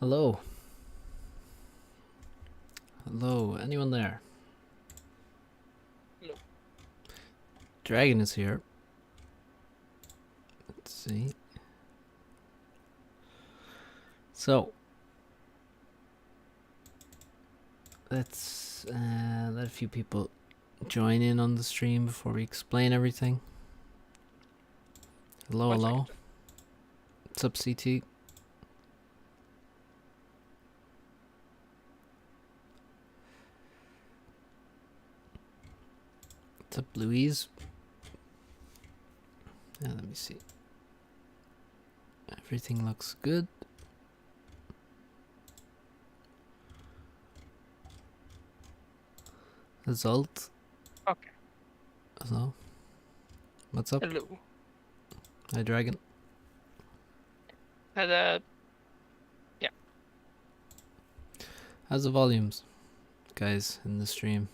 Hello. Hello, anyone there? Hello. Dragon is here. Let's see. So, let's let a few people join in on the stream before we explain everything. Hello, One hello. second. What's up, CT? What's up, Louise? Let me see. Everything looks good. Result. Okay. Hello. What's up? Hello. Hi, Dragon. Yeah. How's the volumes, guys, in the stream?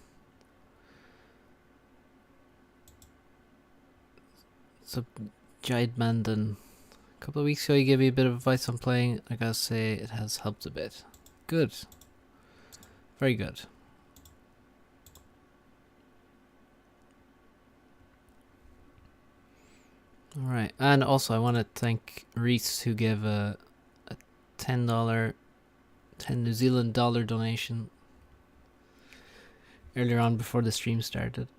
What's up, Jade Mandan? A couple of weeks ago, you gave me a bit of advice on playing. I gotta say, it has helped a bit. Good. Very good. Alright, and also I want to thank Reese who gave a $10, 10 New Zealand dollar donation earlier on before the stream started.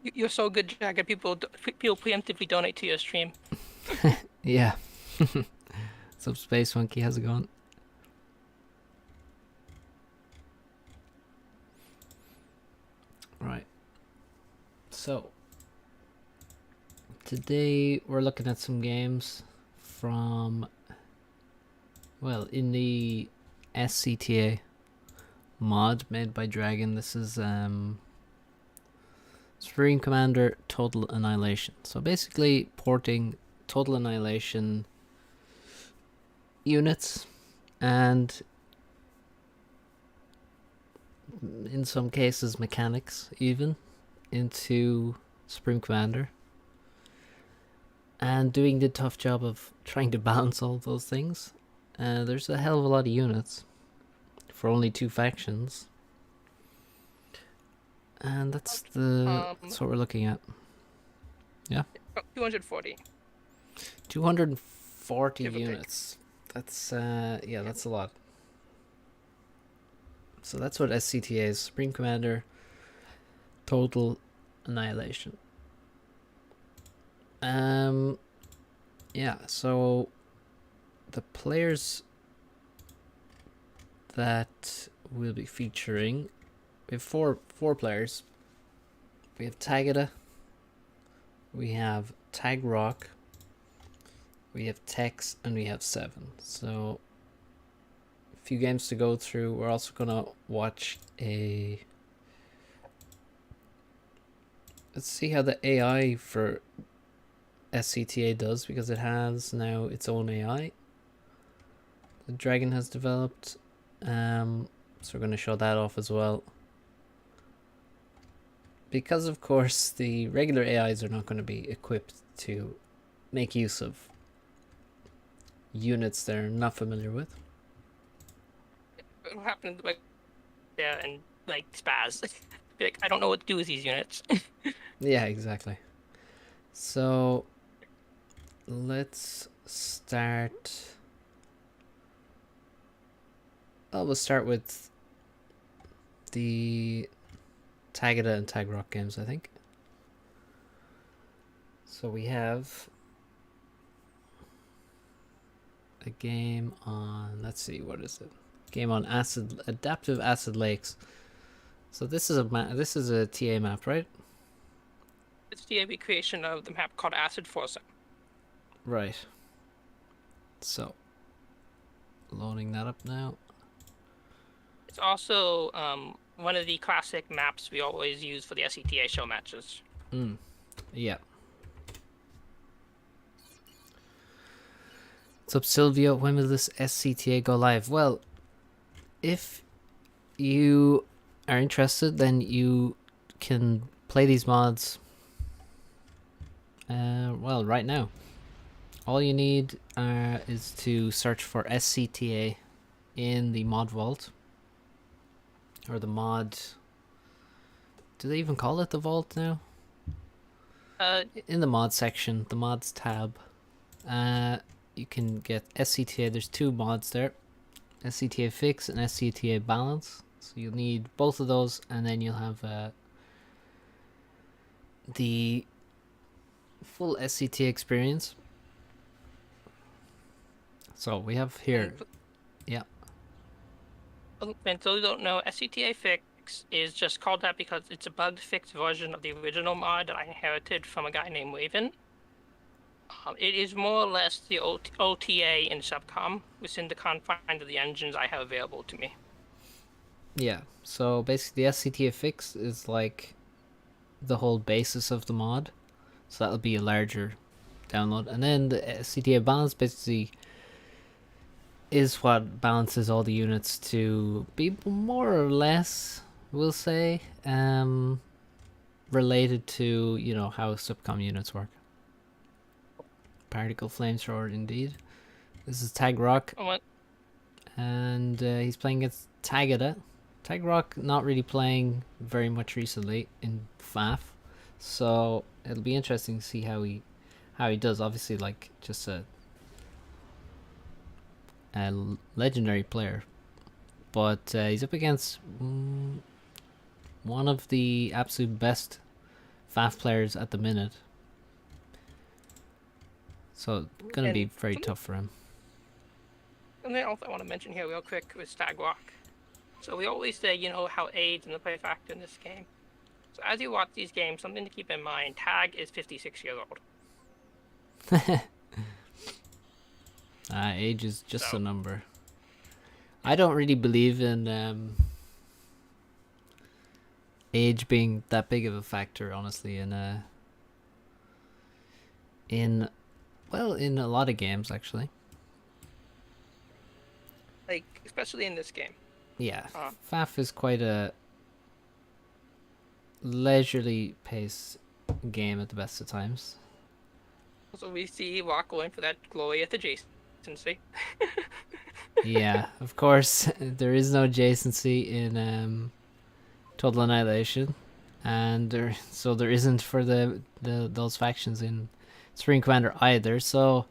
You're so good, Jagged. People preemptively donate to your stream. Yeah. What's up, Space Monkey? How's it going? Right. So, today we're looking at some games from, well, in the SCTA mod made by Dragon. This is Supreme Commander Total Annihilation. So basically porting Total Annihilation units and in some cases mechanics even into Supreme Commander and doing the tough job of trying to balance all those things. There's a hell of a lot of units for only 2 factions. And that's that's what we're looking at. Yeah? 240. 240 Give or take. units. That's, yeah, that's a lot. So that's what SCTA is. Supreme Commander Total Annihilation. Yeah, so the players that we'll be featuring, we have four players. We have Tagada, we have Tag Rock, we have Tex, and we have Seven. So a few games to go through. We're also gonna watch a, let's see how the AI for SCTA does, because it has now its own AI. The Dragon has developed. So we're going to show that off as well. Because of course the regular AIs are not going to be equipped to make use of units they're not familiar with. What happened like yeah, and like spaz. Be like, I don't know what to do with these units. Yeah, exactly. So let's start. Oh, we'll start with the Tagada and Tag Rock games, I think. So we have a game on, let's see, what is it? Game on adaptive acid lakes. So this is a TA map, right? It's the AB creation of the map called Acid Forza. Right. So loading that up now. It's also one of the classic maps we always use for the SCTA show matches. Yeah. What's up, Silvio? When will this SCTA go live? Well, if you are interested, then you can play these mods, well, right now. All you need is to search for SCTA in the mod vault. Or the mod... Do they even call it the vault now? In the mod section, the mods tab, you can get SCTA. There's two mods there, SCTA Fix and SCTA Balance. So you'll need both of those, and then you'll have the full SCTA experience. So we have here, yeah. And so you don't know, SCTA Fix is just called that because it's a bug fixed version of the original mod that I inherited from a guy named Raven. It is more or less the OTA in Subcom within the confines of the engines I have available to me. Yeah, so basically the SCTA Fix is like the whole basis of the mod. So that'll be a larger download. And then the SCTA Balance basically is what balances all the units to be more or less, we'll say, related to, you know, how subcom units work. Particle flamethrower, indeed. This is Tag Rock, and he's playing against Tagada. Tag Rock not really playing very much recently in FAF, so it'll be interesting to see how he does. Obviously, like, just a legendary player, but he's up against one of the absolute best FAF players at the minute, so gonna be very tough for him. And then also I want to mention here real quick with Tag Rock. So we always say, you know, how age and the play factor in this game. So as you watch these games, something to keep in mind, Tag is 56 years old. Age is just a number. I don't really believe in age being that big of a factor, honestly, in a lot of games, actually. Like, especially in this game. Yeah, FAF is quite a leisurely pace game at the best of times. So we see Rock going for that glorious adjacency. Yeah, of course, there is no adjacency in Total Annihilation, and there isn't for those factions in Supreme Commander either. So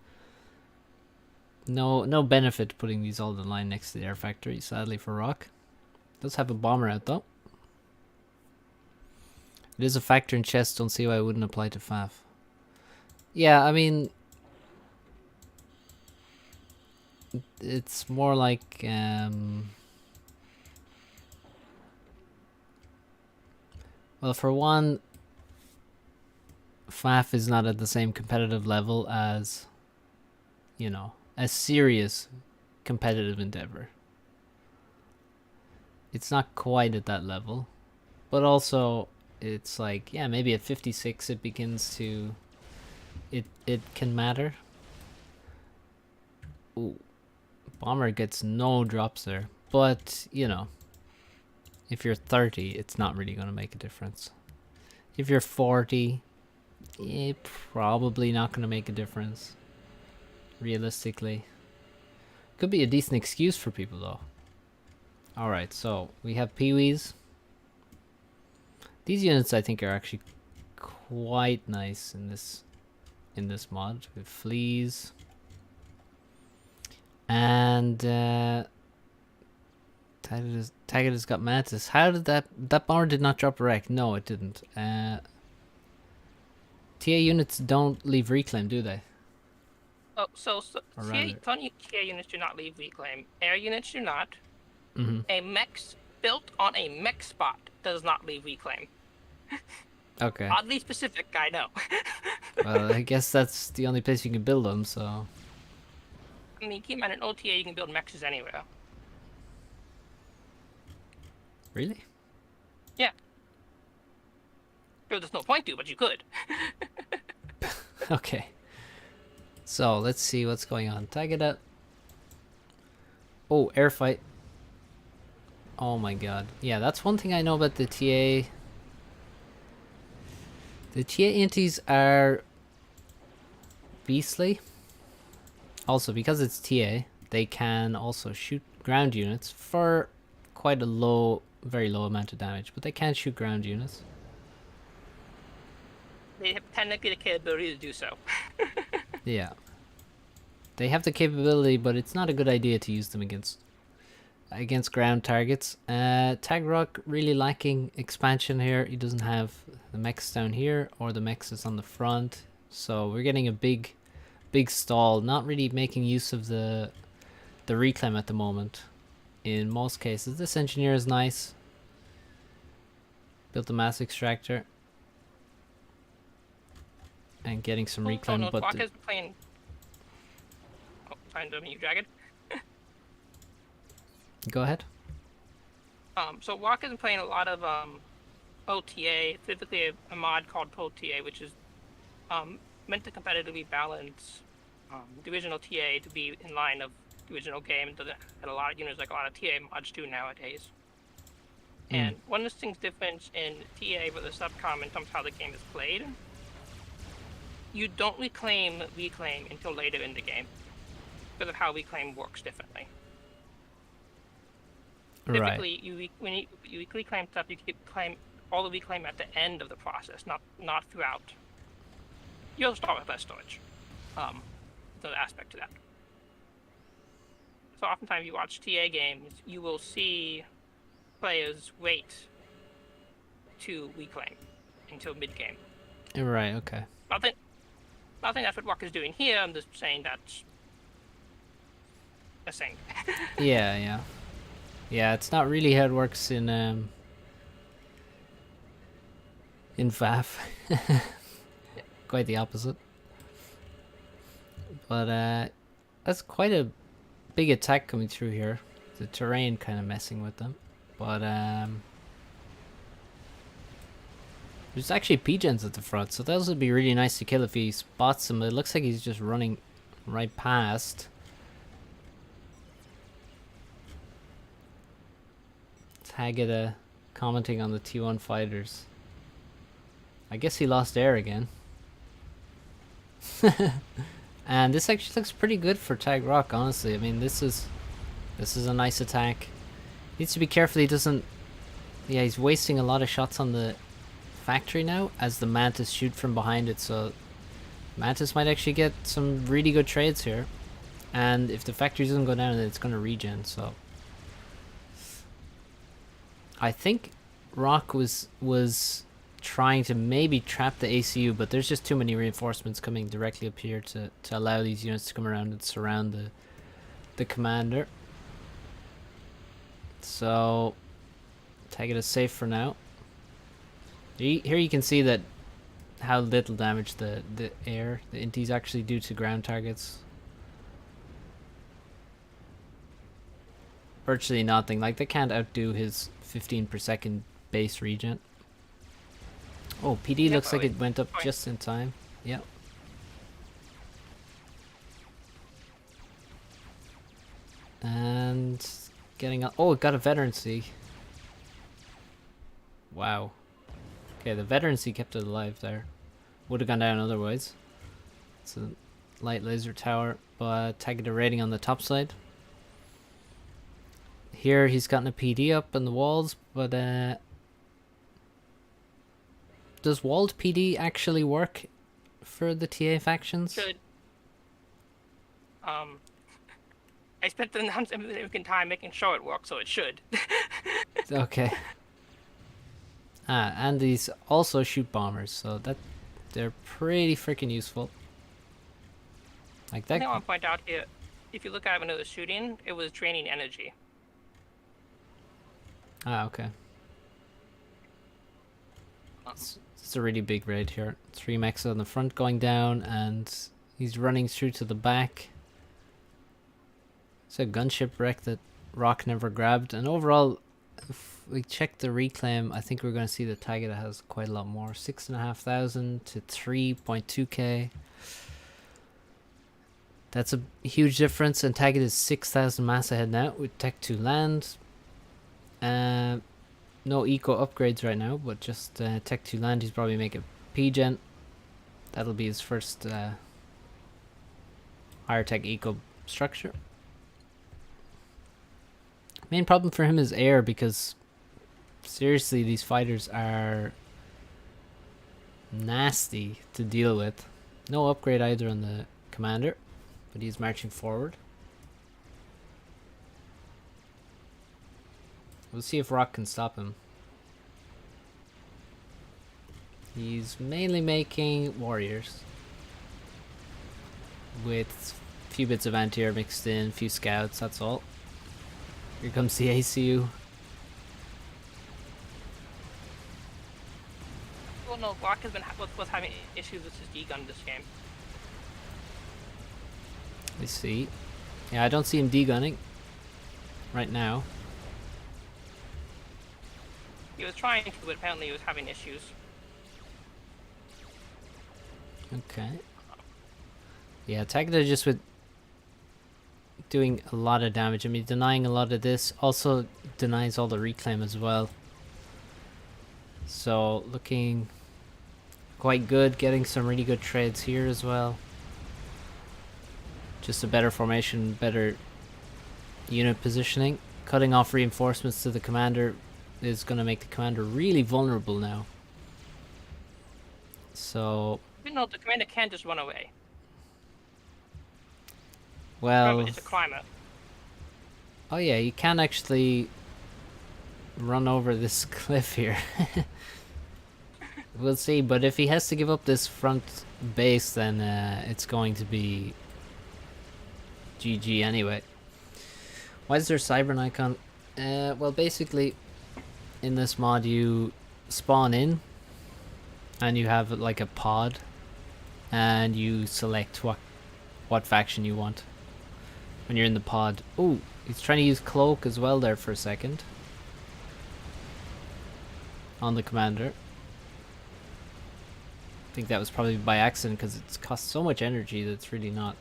no benefit putting these all in line next to the Air Factory, sadly for Rock. Does have a bomber out though. It is a factor in chess. Don't see why it wouldn't apply to FAF. Yeah, I mean, it's more like well, for one, FAF is not at the same competitive level as, you know, a serious competitive endeavor. It's not quite at that level, but also it's like, yeah, maybe at 56 it begins to, it can matter. Ooh, bomber gets no drops there, but you know, if you're 30, it's not really going to make a difference. If you're 40, probably not going to make a difference. Realistically, could be a decent excuse for people though. All right, so we have Peewees. These units I think are actually quite nice in this mod with fleas. And Tagada's got Mantis. How did that bomber did not drop a wreck? No, it didn't. TA units don't leave reclaim, do they? Oh, so TA units do not leave reclaim. Air units do not. Mm-hmm. A mech built on a mech spot does not leave reclaim. Okay. Oddly specific, I know. Well, I guess that's the only place you can build them, so. I mean, keep in mind, in OTA you can build mechs anywhere. Really? Yeah. Sure, there's no point to, but you could. Okay. So, let's see what's going on. Tag it up. Oh, air fight. Oh my god. Yeah, that's one thing I know about the TA. The TA inties are beastly. Also, because it's TA, they can also shoot ground units for quite a low, very low amount of damage, but they can shoot ground units. They have technically the capability to do so. Yeah. They have the capability, but it's not a good idea to use them against ground targets. Tagrock really lacking expansion here. He doesn't have the mechs down here, or the mechs is on the front. So we're getting a big stall, not really making use of the reclaim at the moment. In most cases, this engineer is nice. Built the mass extractor. And getting some reclaim, no, but is playing. Oh, trying to mute Dragon. Go ahead. So Walk is playing a lot of OTA, specifically a mod called OTA, which is meant to competitively balance the original TA to be in line of the original game, and a lot of units like a lot of TA mods do nowadays. And one distinct difference in TA versus Subcom in terms of how the game is played, you don't reclaim until later in the game because of how reclaim works differently. Right. Typically, when you reclaim stuff, you claim all the reclaim at the end of the process, not throughout. You'll start with less storage. The aspect to that. So oftentimes you watch TA games, you will see players wait to reclaim until mid game. Right. Okay. I think that's what Walker's doing here. I'm just saying that's a thing. Yeah. It's not really how it works in VAF. Quite the opposite. But that's quite a big attack coming through here. The terrain kind of messing with them. But there's actually P-gens at the front, so those would be really nice to kill if he spots them. It looks like he's just running right past. Tagada commenting on the T1 fighters. I guess he lost air again. And this actually looks pretty good for Tagrock, honestly. I mean, this is a nice attack. Needs to be careful he doesn't... Yeah, he's wasting a lot of shots on the factory now as the Mantis shoot from behind it, so Mantis might actually get some really good trades here. And if the factory doesn't go down, then it's going to regen, so... I think Rock was trying to maybe trap the ACU, but there's just too many reinforcements coming directly up here to allow these units to come around and surround the commander. So take it as safe for now. Here you can see that how little damage the inties actually do to ground targets. Virtually nothing. Like, they can't outdo his 15 per second base regen. Oh, PD looks like it went up just in time. Yep. And getting up. Oh, it got a veterancy. Wow. Okay, the veterancy kept it alive there. Would have gone down otherwise. It's a light laser tower, but tagged a rating on the top side. Here he's gotten a PD up on the walls, but does walled PD actually work for the TA factions? Should. I spent the non-significant time making sure it works, so it should. Okay. And these also shoot bombers, so that they're pretty freaking useful. Like that. I want to point out here, if you look at it when it was shooting, it was draining energy. Okay. It's a really big raid here. 3 mechs on the front going down, and he's running through to the back. It's a gunship wreck that Rock never grabbed, and overall, if we check the reclaim, I think we're going to see that Tagada has quite a lot more. 6,500 to 3.2k. That's a huge difference, and Tagada is 6,000 mass ahead now with Tech 2 land. No eco upgrades right now, but just Tech 2 land. He's probably make a P-gen. That'll be his first higher tech eco structure. Main problem for him is air, because seriously, these fighters are nasty to deal with. No upgrade either on the commander, but he's marching forward. We'll see if Rock can stop him. He's mainly making warriors with a few bits of anti-air mixed in, a few scouts, that's all. Here comes the ACU. Well, no, Rock has been was having issues with his D-gun this game. Let's see. Yeah, I don't see him D-gunning right now. He was trying to, but apparently he was having issues. Okay. Yeah, Tagada just with doing a lot of damage. I mean, denying a lot of this. Also denies all the reclaim as well. So, looking quite good. Getting some really good trades here as well. Just a better formation, better unit positioning. Cutting off reinforcements to the commander is going to make the commander really vulnerable now. So... You know, the commander can't just run away. Well... Remember, it's a climber. Oh yeah, you can actually run over this cliff here. We'll see, but if he has to give up this front base, then it's going to be GG anyway. Why is there a Cybern icon? Well, basically, in this mod, you spawn in, and you have like a pod, and you select what faction you want when you're in the pod. Oh, he's trying to use cloak as well there for a second on the commander. I think that was probably by accident, because it's cost so much energy that it's really not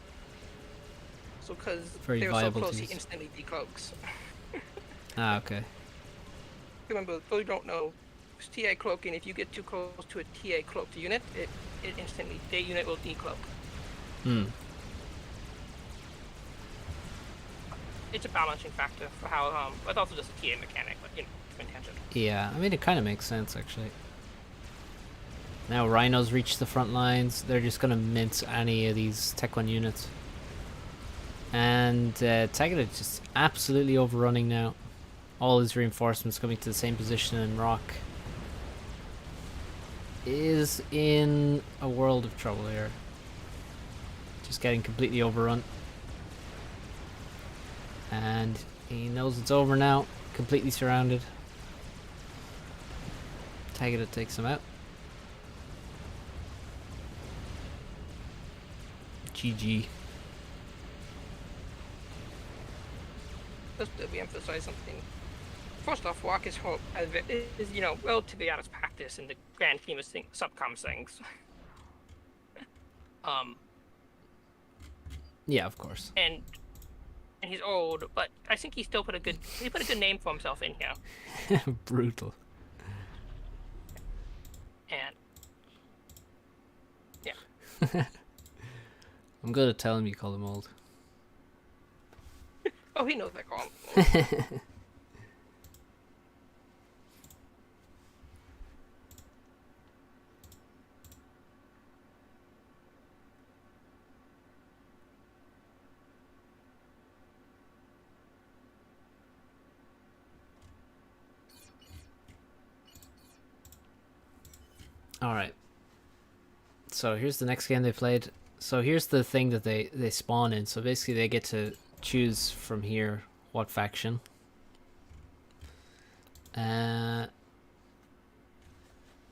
So, because very they were so viable close, to he use. instantly decloaks. Ah, okay. Remember, those who don't know, TA cloaking, if you get too close to a TA cloaked unit, it instantly, their unit will decloak. Hmm. It's a balancing factor for how, it's also just a TA mechanic, but, you know, it's intentional. Yeah, I mean, it kind of makes sense, actually. Now Rhinos reach the front lines. They're just going to mince any of these Tech 1 units. And Tagada just absolutely overrunning now. All his reinforcements coming to the same position, and Rock is in a world of trouble here. Just getting completely overrun. And he knows it's over now. Completely surrounded. Tagada takes him out. GG. Just to re-emphasize something. First off, Rock is, you know, relatively out of practice in the grand scheme of subcom things. Yeah, of course. And he's old, but I think he still put a good name for himself in here. Brutal. And yeah. I'm gonna tell him you call him old. Oh, he knows I call him old. Alright. So here's the next game they played. So here's the thing that they spawn in. So basically they get to choose from here what faction.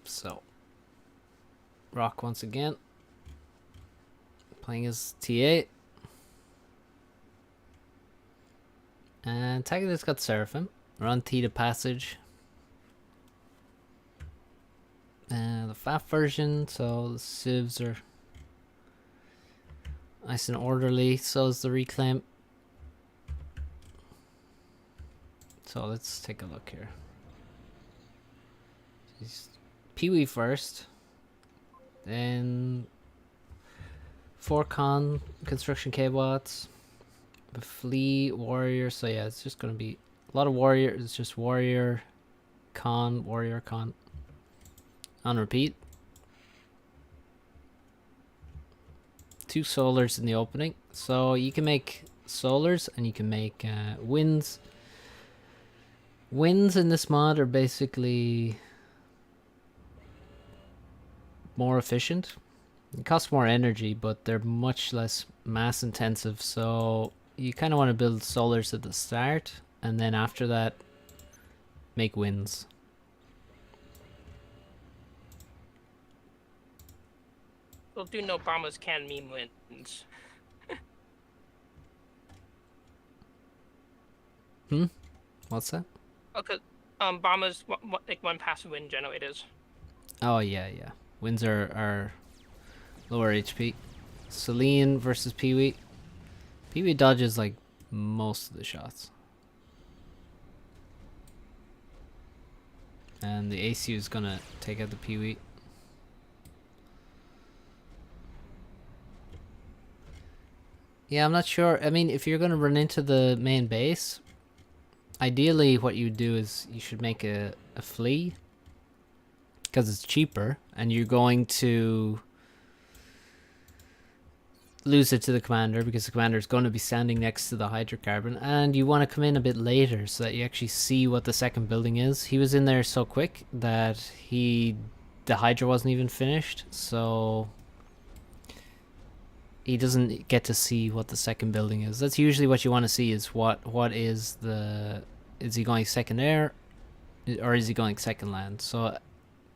So Rock once again. Playing as TA. And Tagada's got Seraphim. We're on T to Passage. The FAF version, so the civs are nice and orderly, so is the reclaim. So let's take a look here. Peewee first, then 4 con construction K-bots. A flea warrior. So yeah, it's just gonna be a lot of warrior. It's just warrior con on repeat. 2 solars in the opening, so you can make solars and you can make winds. Winds in this mod are basically more efficient. It costs more energy, but they're much less mass intensive, so you kind of want to build solars at the start and then after that make winds. We'll do no bombers can meme wins. What's that? Okay, bombers like 1 passive wind generators. Oh yeah, yeah. Winds are lower HP. Celine versus Peewee. Peewee dodges like most of the shots. And the ACU is gonna take out the Peewee. Yeah, I'm not sure. I mean, if you're gonna run into the main base, ideally what you do is you should make a flea. Because it's cheaper, and you're going to lose it to the commander because the commander is going to be standing next to the hydrocarbon, and you want to come in a bit later so that you actually see what the second building is. He was in there so quick that the hydra wasn't even finished, so he doesn't get to see what the second building is. That's usually what you want to see, is what is the, is he going second air or is he going second land? So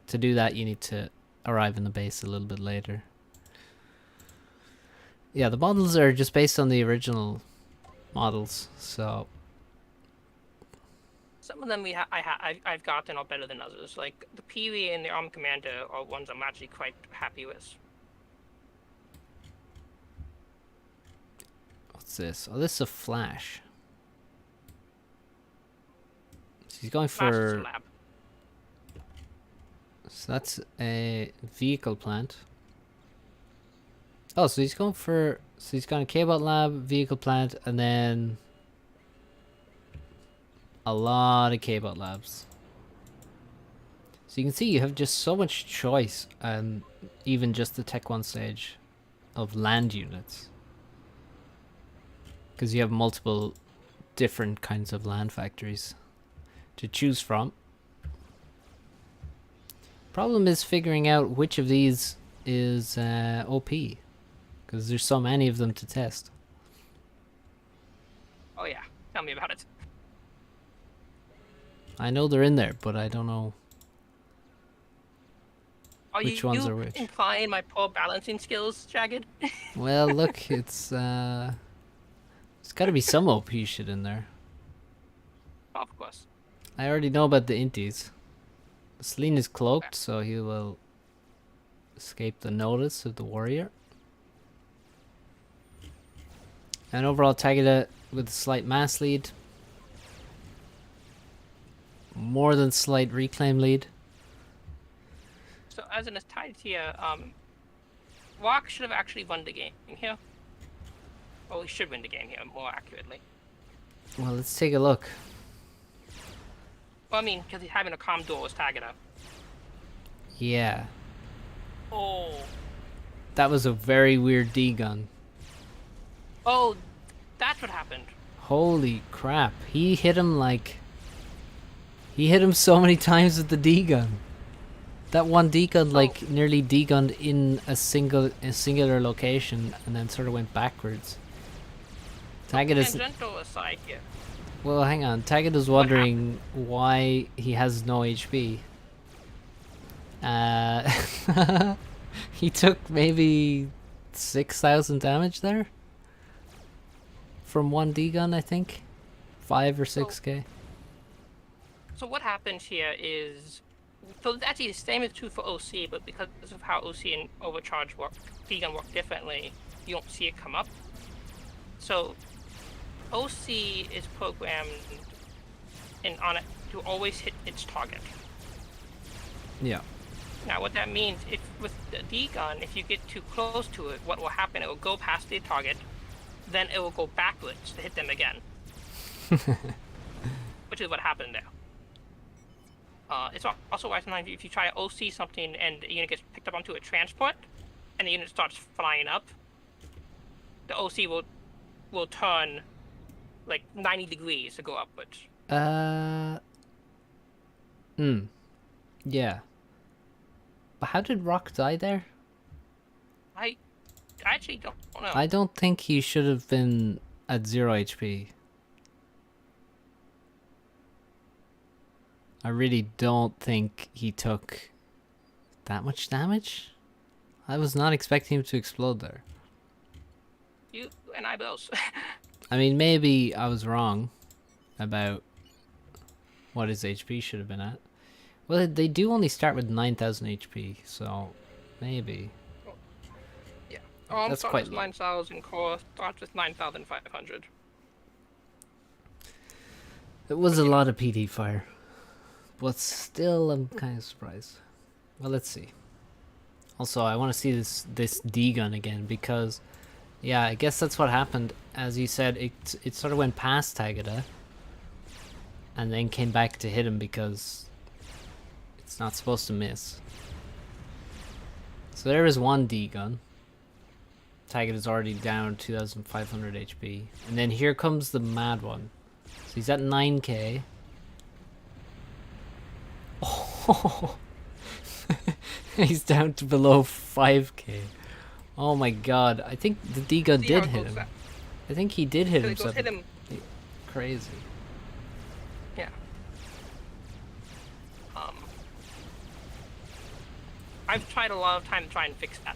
to do that, you need to arrive in the base a little bit later. Yeah, the models are just based on the original models, so Some of them I've gotten are better than others. Like the Peewee and the Armed Commander are ones I'm actually quite happy with. what's this? Oh, this is a flash. So he's going Flash is for... a lab. So that's a vehicle plant. Oh, so he's going for... So he's got a K-bot lab, vehicle plant, and then a lot of K-bot labs. So you can see you have just so much choice, and even just the Tech 1 stage of land units. Because you have multiple different kinds of land factories to choose from. Problem is figuring out which of these is OP, because there's so many of them to test. Oh yeah, tell me about it. I know they're in there, but I don't know Are which you ones are which. implying my poor balancing skills, Jagged? Well, look, it's there's got to be some OP shit in there. Of course. I already know about the inties. Celine is cloaked, so he will escape the notice of the warrior. And overall, Tagada with a slight mass lead. More than slight reclaim lead. So as an tied here, Rock should have actually won the game here. Or we should win the game here, more accurately. Well, let's take a look. Well, I mean, because he's having a calm duel with Tagada. Yeah. Oh. That was a very weird D-gun. Oh, that's what happened. Holy crap. He hit him like... He hit him so many times with the D-gun. That one D-gun like nearly D-gunned in a singular location and then sort of went backwards. Tagada's... Tangential aside here. Well, hang on. Tagada's wondering why he has no HP. He took maybe 6,000 damage there? From one D-gun, I think? 5 or 6k. So what happens here is... So actually the same is true for OC, but because of how OC and Overcharge work, D-gun work differently, you don't see it come up. So OC is programmed on it to always hit its target. Yeah. Now, what that means, if with the D gun, if you get too close to it, what will happen? It will go past the target, then it will go backwards to hit them again, which is what happened there. It's also why sometimes if you try to OC something and the unit gets picked up onto a transport, and the unit starts flying up, the OC will turn like 90 degrees to go upwards. Yeah. But how did Rock die there? I actually don't know. I don't think he should have been at 0 HP. I really don't think he took that much damage. I was not expecting him to explode there. You and I both. I mean, maybe I was wrong about what his HP should have been at. Well, they do only start with 9,000 HP, so maybe. Yeah. That's quite low. 9,000 core, starts with 9,500. It was a lot of PD fire. But still, I'm kind of surprised. Well, let's see. Also, I want to see this D gun again because, yeah, I guess that's what happened. As you said, it sort of went past Tagada, and then came back to hit him because it's not supposed to miss. So there is one D gun. Tagada's already down 2,500 HP, and then here comes the mad one. So he's at 9k. Oh, he's down to below 5k. Oh my god, I think the D-gun did hit him. I think he did hit himself. Hit him. Crazy. Yeah. I've tried a lot of time to try and fix that.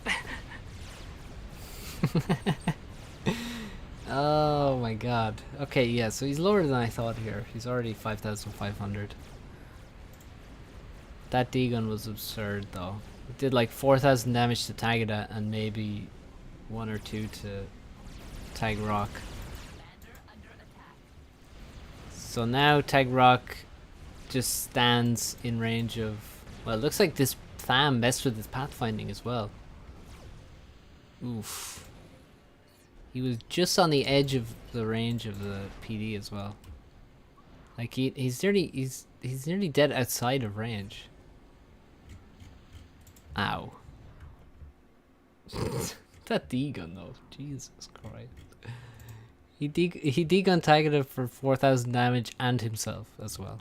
Oh my god. Okay, yeah, so he's lower than I thought here. He's already 5,500. That D-gun was absurd though. It did like 4,000 damage to Tagada and maybe 1 or 2 to Tag Rock. So now Tag Rock just stands in range of... Well, it looks like this Tham messed with his pathfinding as well. Oof. He was just on the edge of the range of the PD as well. Like he's nearly dead outside of range. Ow. That D-gun though, Jesus Christ. He D-gun Tagada for 4,000 damage and himself as well.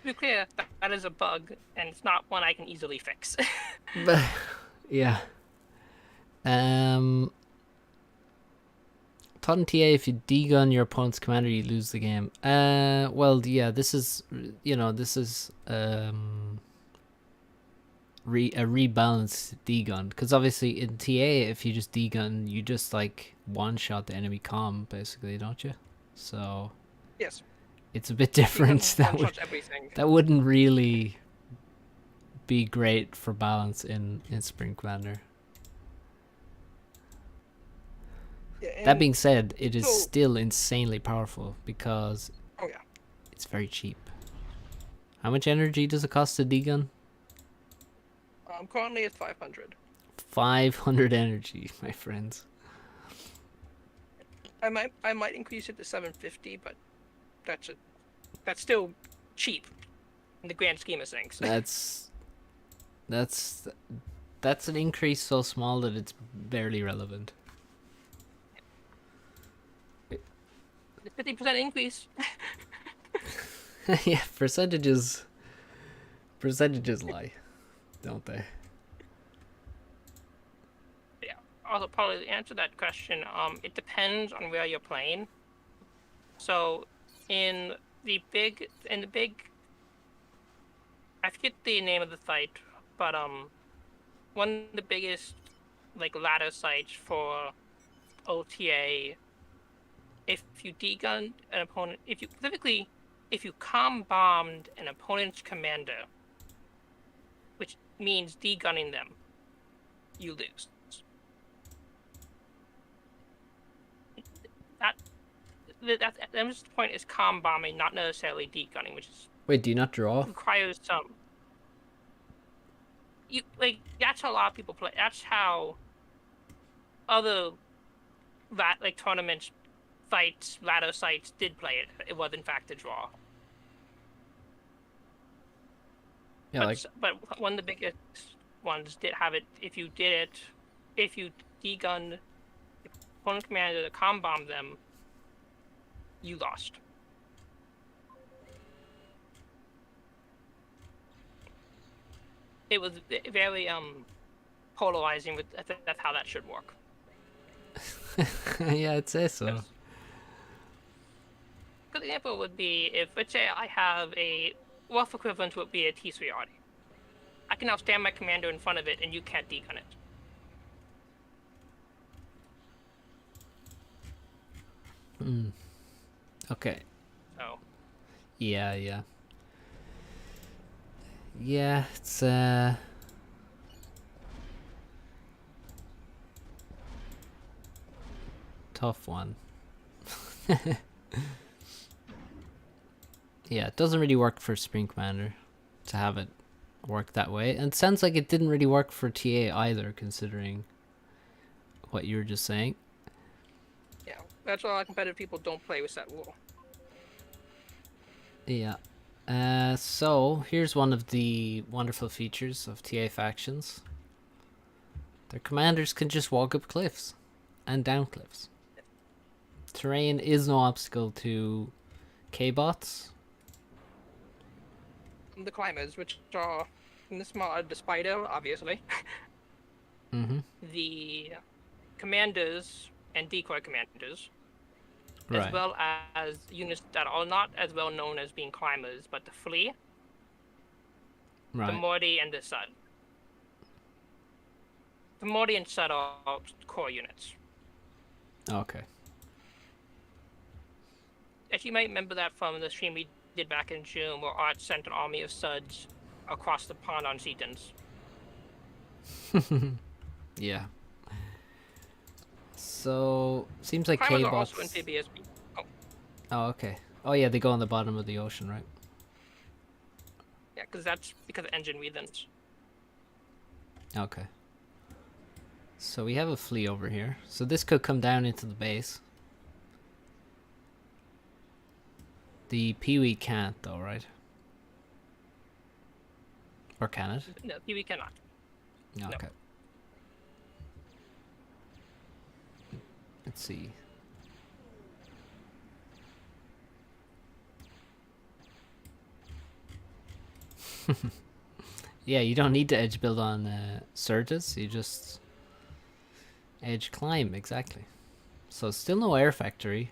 To be clear, that is a bug, and it's not one I can easily fix. Yeah. Thought in TA, if you D-gun your opponent's commander, you lose the game. Well, yeah, this is, you know, this is a rebalanced D-gun. Because obviously in TA, if you just D-gun, you just like one-shot the enemy comm, basically, don't you? So yes, it's a bit different. That wouldn't really be great for balance in Spring Commander. Yeah, that being said, it is still insanely powerful because it's very cheap. How much energy does it cost to D-gun? Currently it's 500. 500 energy, my friends. I might increase it to 750, but that's still cheap in the grand scheme of things. That's an increase so small that it's barely relevant. 50% increase. Yeah, percentages lie, don't they? Yeah. Also, probably to answer that question, it depends on where you're playing. So, in the big, I forget the name of the site, but one of the biggest like ladder sites for OTA. If you D-gunned an opponent, if you comm bombed an opponent's commander, which means D-gunning them, you lose. That the point is comm bombing, not necessarily D-gunning, which is Wait, do you not draw? requires some. You like that's how a lot of people play. That's how other like tournaments, fights, ladder sites did play it. It was in fact a draw. Yeah, like But one of the biggest ones did have it. If you degun the opponent commander to com bomb them, you lost. It was very polarizing. That's how that should work. yeah, I'd say so. Yes. Good example would be if, let's say, I have a rough equivalent would be a T3 arty. I can now stand my commander in front of it, and you can't degun it. Okay. So Yeah. Yeah, it's tough one. Yeah, it doesn't really work for Spring Commander to have it work that way. And it sounds like it didn't really work for TA either, considering what you were just saying. yeah, that's why a lot of competitive people don't play with that rule. Yeah. So here's one of the wonderful features of TA factions. Their commanders can just walk up cliffs and down cliffs. Terrain is no obstacle to K-bots. The climbers, which are in this mod, the spider, obviously. Mm-hmm. The commanders and decoy commanders, Right. as well as units that are not as well known as being climbers, but the flea, Right. the Morty, and the Sud. The Morty and Sud are core units. Okay. As you might remember that from the stream we did back in June, where Art sent an army of Suds across the pond on Zetans. Yeah. So seems like Climbers are K-bots. also amphibious. Oh, okay. Oh yeah, they go on the bottom of the ocean, right? Yeah, that's because of engine reasons. Okay. So we have a flea over here. So this could come down into the base. The Peewee can't though, right? Or can it? No, we cannot. Okay. Let's see. Yeah, you don't need to edge build on Surges. You just edge climb, exactly. So still no air factory.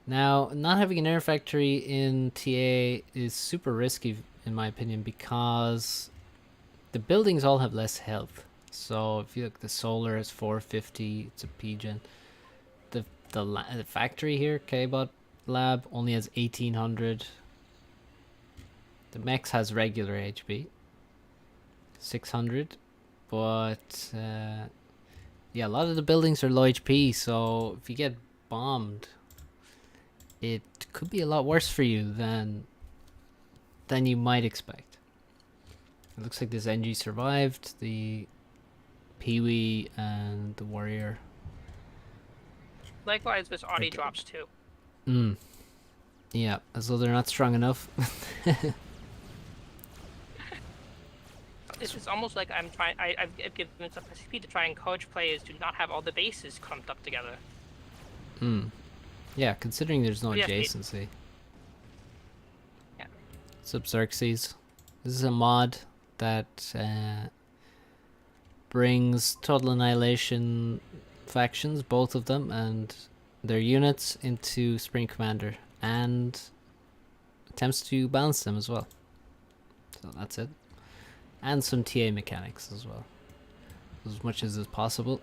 Now, not having an air factory in TA is super risky, in my opinion, because the buildings all have less health. So if you look, the solar is 450. It's a PGen. The factory here, K-Bot Lab, only has 1800. The Mex has regular HP, 600. But yeah, a lot of the buildings are low HP. So if you get bombed, it could be a lot worse for you than you might expect. It looks like this NG survived, the Peewee and the Warrior. Likewise, this arty drops too. Yeah, as though they're not strong enough. It's almost like I've given some recipe to try and encourage players to not have all the bases clumped up together. Yeah, considering there's no Yes, adjacency. Yeah. Subxerxes. This is a mod that brings Total Annihilation factions, both of them, and their units into Spring Commander, and attempts to balance them as well. So that's it. And some TA mechanics as well. As much as is possible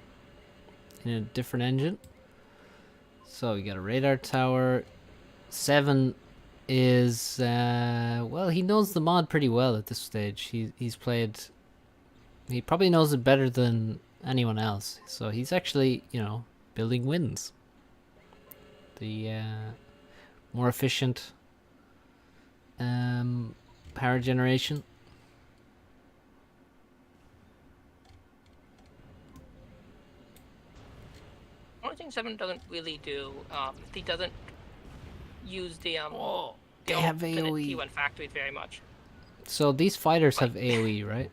in a different engine. So we got a radar tower. 7 is well, he knows the mod pretty well at this stage. He's played. He probably knows it better than anyone else. So he's actually, building wins. The more efficient Power generation. Only thing 7 doesn't really do, he doesn't use the Oh, the they have alternate AoE. T1 factories very much. So these fighters Like, have AoE, right?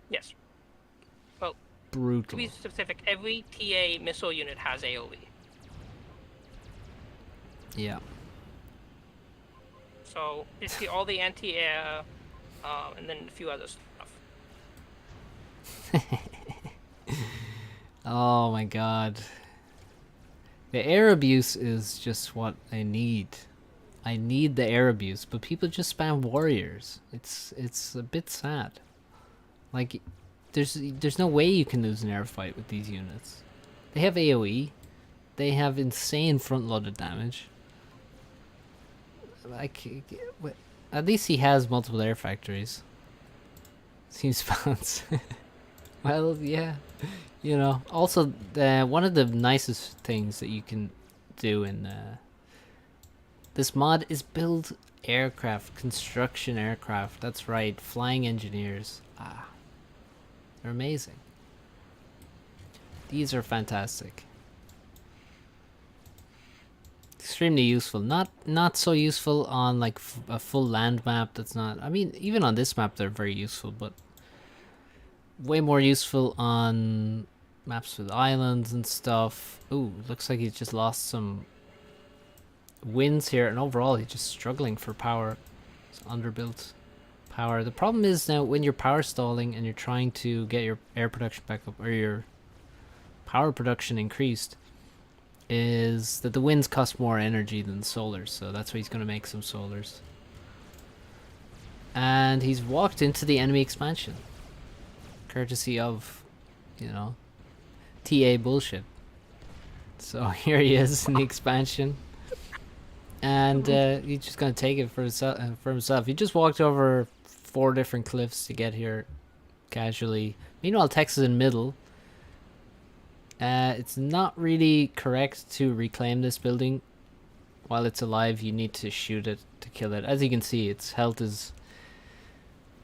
yes. Well, to Brutal. be specific, every TA missile unit has AoE. Yeah. So basically all the anti-air, and then a few other stuff. Oh my god. The air abuse is just what I need. I need the air abuse, but people just spam warriors. It's a bit sad. Like, there's no way you can lose an air fight with these units. They have AoE. They have insane front-loaded damage. Like, at least he has multiple air factories. Seems balanced. Well, yeah. You know, also, one of the nicest things that you can do in this mod is build aircraft, construction aircraft. That's right, flying engineers. Ah, they're amazing. These are fantastic. Extremely useful. Not so useful on like a full land map. That's not. I mean, even on this map, they're very useful, but way more useful on maps with islands and stuff. Ooh, looks like he's just lost some wins here, and overall he's just struggling for power. It's underbuilt power. The problem is now when you're power stalling and you're trying to get your air production back up, or your power production increased, is that the winds cost more energy than the solars, so that's why he's going to make some solars. And he's walked into the enemy expansion, courtesy of, you know, TA bullshit. So here he is in the expansion, and he's just gonna take it for himself. He just walked over 4 different cliffs to get here casually. Meanwhile, Tex is in middle. It's not really correct to reclaim this building while it's alive. You need to shoot it to kill it. As you can see, its health is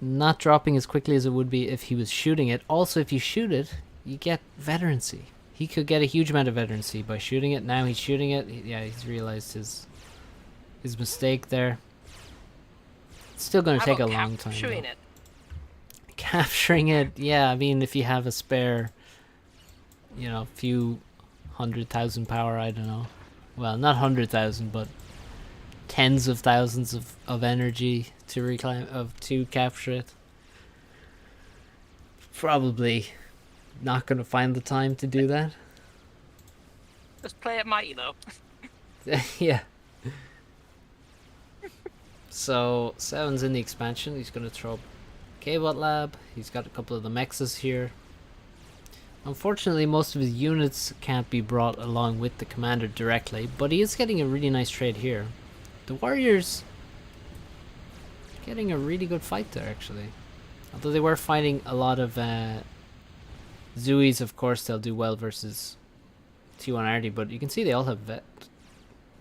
not dropping as quickly as it would be if he was shooting it. Also, if you shoot it, you get veterancy. He could get a huge amount of veterancy by shooting it. Now he's shooting it. Yeah, he's realized his mistake there. It's still going to take a long time. Capturing it. Capturing it, yeah. I mean, if you have a spare, you know, few 100,000 power, I don't know. Well, not 100,000, but tens of thousands of energy to reclaim, to capture it. Probably not going to find the time to do that. Just play it mighty though. Yeah. So 7's in the expansion. He's going to throw up K-Bot Lab. He's got a couple of the mexes here. Unfortunately, most of his units can't be brought along with the commander directly, but he is getting a really nice trade here. The warriors getting a really good fight there, actually. Although they were fighting a lot of Zooies, of course, they'll do well versus T1RD, but you can see they all have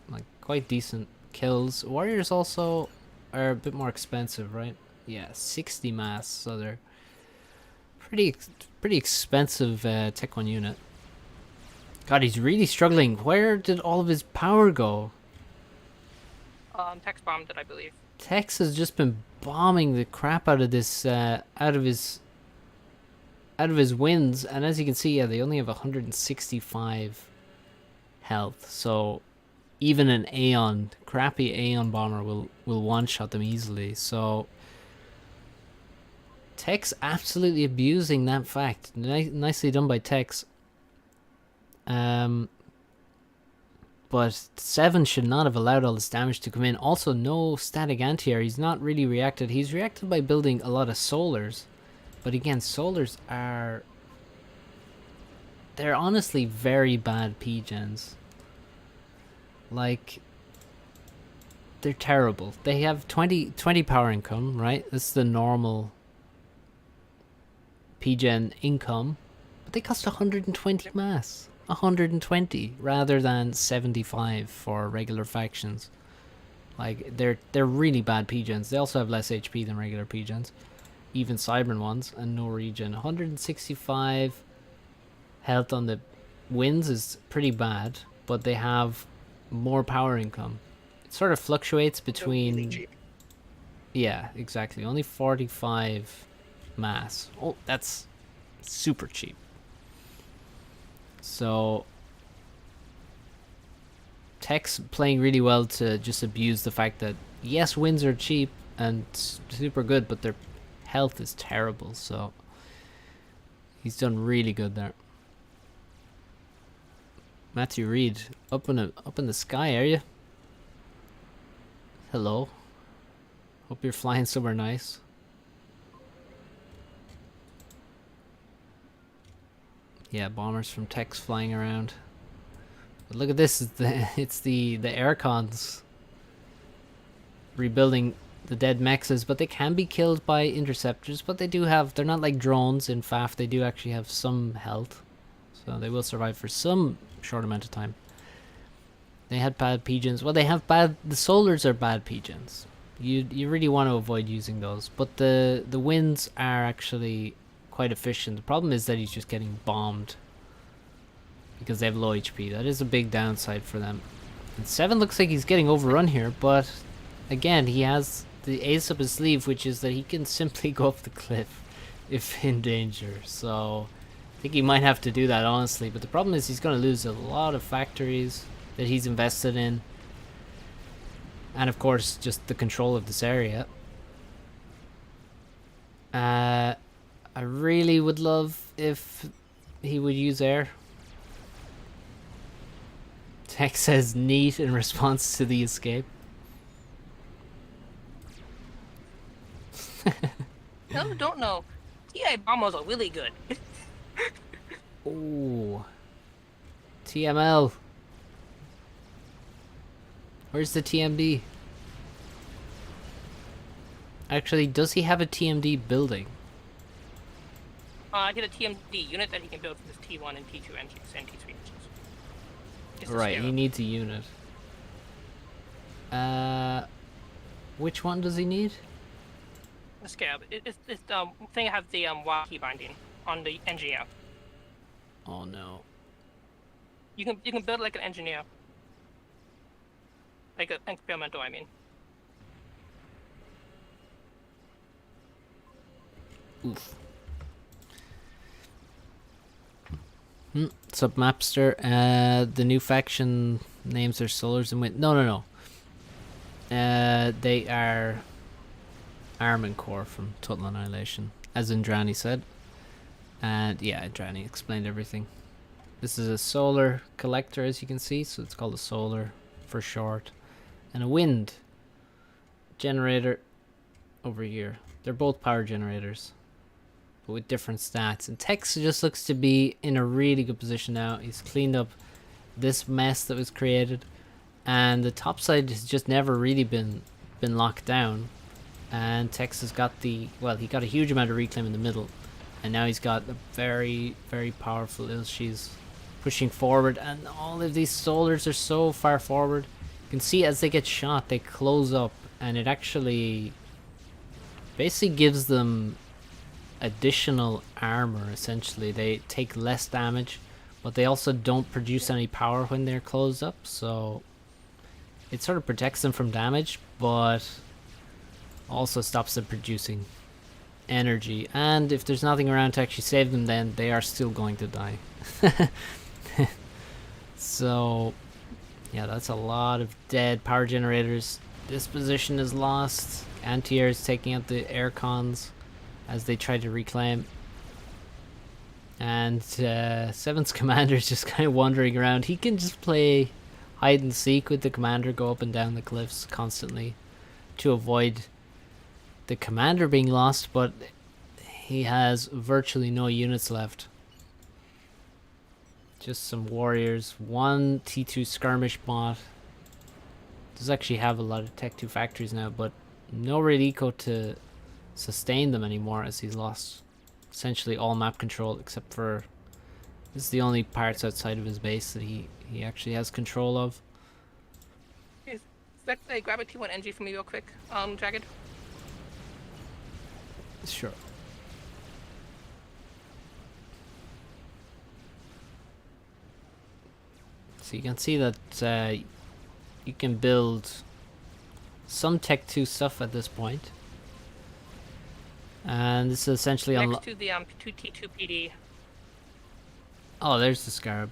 like quite decent kills. Warriors also are a bit more expensive, right? Yeah, 60 mass, so they're pretty expensive Tech 1 unit. God, he's really struggling. Where did all of his power go? Text bombed it, I believe. Tex has just been bombing the crap out of this, out of his wins, and as you can see, yeah, they only have 165 health. So even an Aeon, crappy Aeon bomber will one-shot them easily. So Tex absolutely abusing that fact. Nicely done by Tex. But 7 should not have allowed all this damage to come in. Also, no static anti-air. He's not really reacted. He's reacted by building a lot of solars. But again, solars are... they're honestly very bad P-gens. Like... they're terrible. They have 20 power income, right? That's the normal P-gen income. But they cost 120 mass. 120 rather than 75 for regular factions. Like, they're really bad P-gens. They also have less HP than regular P-gens. Even Cybern ones, and no regen. 165 health on the wins is pretty bad, but they have more power income. It sort of fluctuates between... Really cheap. Yeah, exactly. Only 45 mass. Oh, that's super cheap. So Tech's playing really well to just abuse the fact that yes, wins are cheap and super good, but their health is terrible. So he's done really good there. Matthew Reed, up in the sky, are you? Hello. Hope you're flying somewhere nice. Yeah, bombers from Tech's flying around. But look at this, it's the aircons rebuilding the dead mexes, but they can be killed by interceptors, but they're not like drones in FAF, they do actually have some health. So they will survive for some short amount of time. They had bad P-gens. Well, the solars are bad P-gens. You really want to avoid using those, but the winds are actually quite efficient. The problem is that he's just getting bombed because they have low HP. That is a big downside for them. And 7 looks like he's getting overrun here, but again, he has the ace up his sleeve, which is that he can simply go off the cliff if in danger. So I think he might have to do that, honestly. But the problem is he's going to lose a lot of factories that he's invested in. And of course, just the control of this area. I really would love if he would use air. Tech says neat in response to the escape. No, don't know. TA bombers are really good. Ooh. TML. Where's the TMD? Actually, does he have a TMD building? I did a TMD unit that he can build for this T1 and T2 and T3 engines. Right, he needs a unit. Which one does he need? The scab. It's the thing I have the Y key binding on the engineer. Oh no. You can build like an engineer. Like an experimental, I mean. Oof. What's up, Mapster? The new faction names are Solars and Wind. No. They are Armament Corps from Total Annihilation, as Indrani said. And yeah, Indrani explained everything. This is a solar collector, as you can see, so it's called a solar for short. And a wind generator over here. They're both power generators, but with different stats. And Tex just looks to be in a really good position now. He's cleaned up this mess that was created, and the top side has just never really been locked down. And Tex has got he got a huge amount of reclaim in the middle, and now he's got a very, very powerful Ilshis pushing forward, and all of these solars are so far forward. You can see as they get shot, they close up, and it actually basically gives them additional armor. Essentially, they take less damage, but they also don't produce any power when they're closed up, so it sort of protects them from damage, but also stops them producing energy. And if there's nothing around to actually save them, then they are still going to die. So yeah, that's a lot of dead power generators. This position is lost. Anti-air is taking out the air cons as they try to reclaim. And 7's commander is just kind of wandering around. He can just play hide and seek with the commander, go up and down the cliffs constantly to avoid the commander being lost, but he has virtually no units left. Just some warriors, one T2 skirmish bot. Does actually have a lot of Tech 2 factories now, but no real eco to sustain them anymore, as he's lost essentially all map control, except for this is the only parts outside of his base that he actually has control of. grab a T1 NG for me real quick, Jagged. Sure. So you can see that you can build some Tech 2 stuff at this point. And this is essentially Next to the 2T2 PD. Oh, there's the Scarab.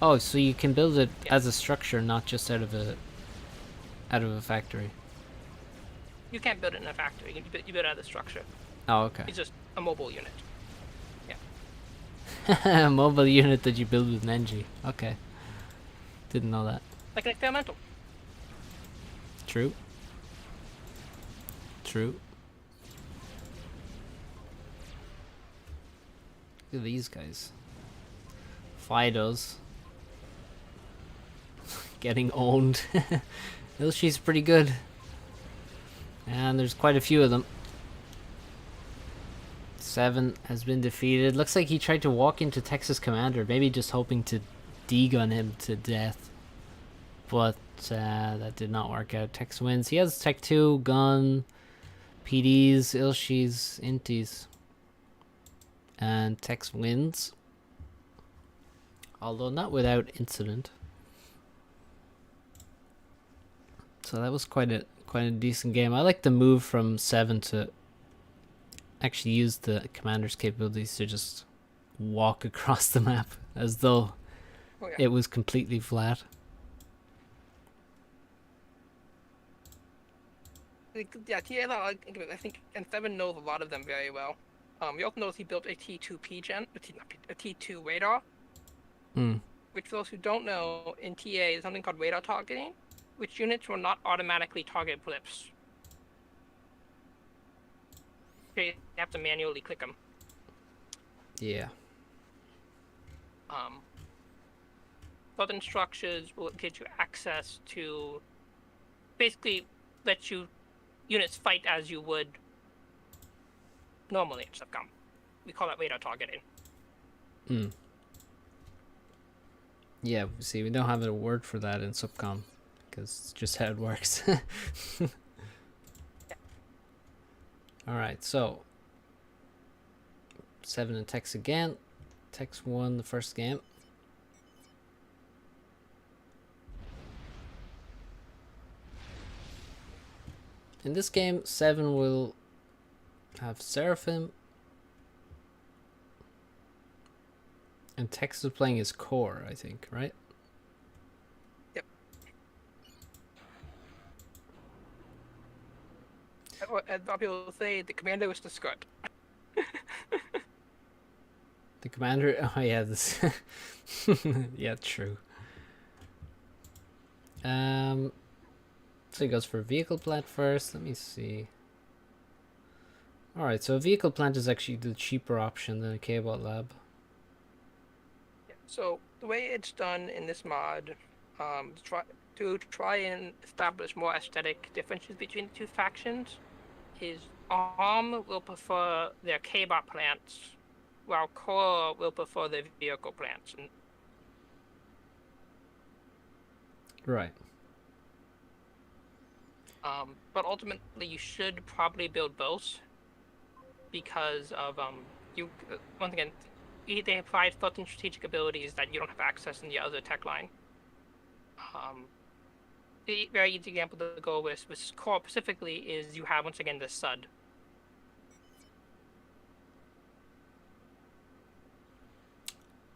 Oh, so you can build it Yeah. as a structure, not just out of a factory. You can't build it in a factory. You build it out of the structure. Oh, okay. It's just a mobile unit. A mobile unit that you build with an NG. Okay. Didn't know that. Like an experimental. True. True. Look at these guys. Fidos. Getting owned. She's pretty good. And there's quite a few of them. 7 has been defeated. Looks like he tried to walk into Texas Commander, maybe just hoping to D-gun him to death. But that did not work out. Tex wins. He has Tech 2, gun, PDs, Ilshis, Inties. And Tex wins. Although not without incident. So that was quite a decent game. I like the move from 7 to actually use the commander's capabilities to just walk across the map as though it was completely flat. Yeah, TA, I think, and 7 knows a lot of them very well. You also notice he built a T2P gen, a T2 radar. Which, for those who don't know, in TA is something called radar targeting, which units will not automatically target blips. You have to manually click them. Yeah. Southern structures will get you access to basically let you units fight as you would normally in SubCom. We call that radar targeting. Yeah, see, we don't have a word for that in SubCom because it's just how it works. Yeah. Alright, so 7 and Tex again. Tex won the first game. In this game, 7 will have Seraphim. And Tex is playing his core, I think, right? Yep. As people will say, the commander was the skirt. The commander? Oh yeah, this. Yeah, true. So he goes for vehicle plant first. Let me see. Alright, so a vehicle plant is actually the cheaper option than a K-Bot lab. Yeah. So the way it's done in this mod, to try and establish more aesthetic differences between the two factions, is ARM will prefer their K-Bot plants, while Core will prefer their vehicle plants. And Right. but ultimately, you should probably build both because of once again, they provide certain strategic abilities that you don't have access in the other tech line. The very easy example to go with Core specifically is you have once again the SUD.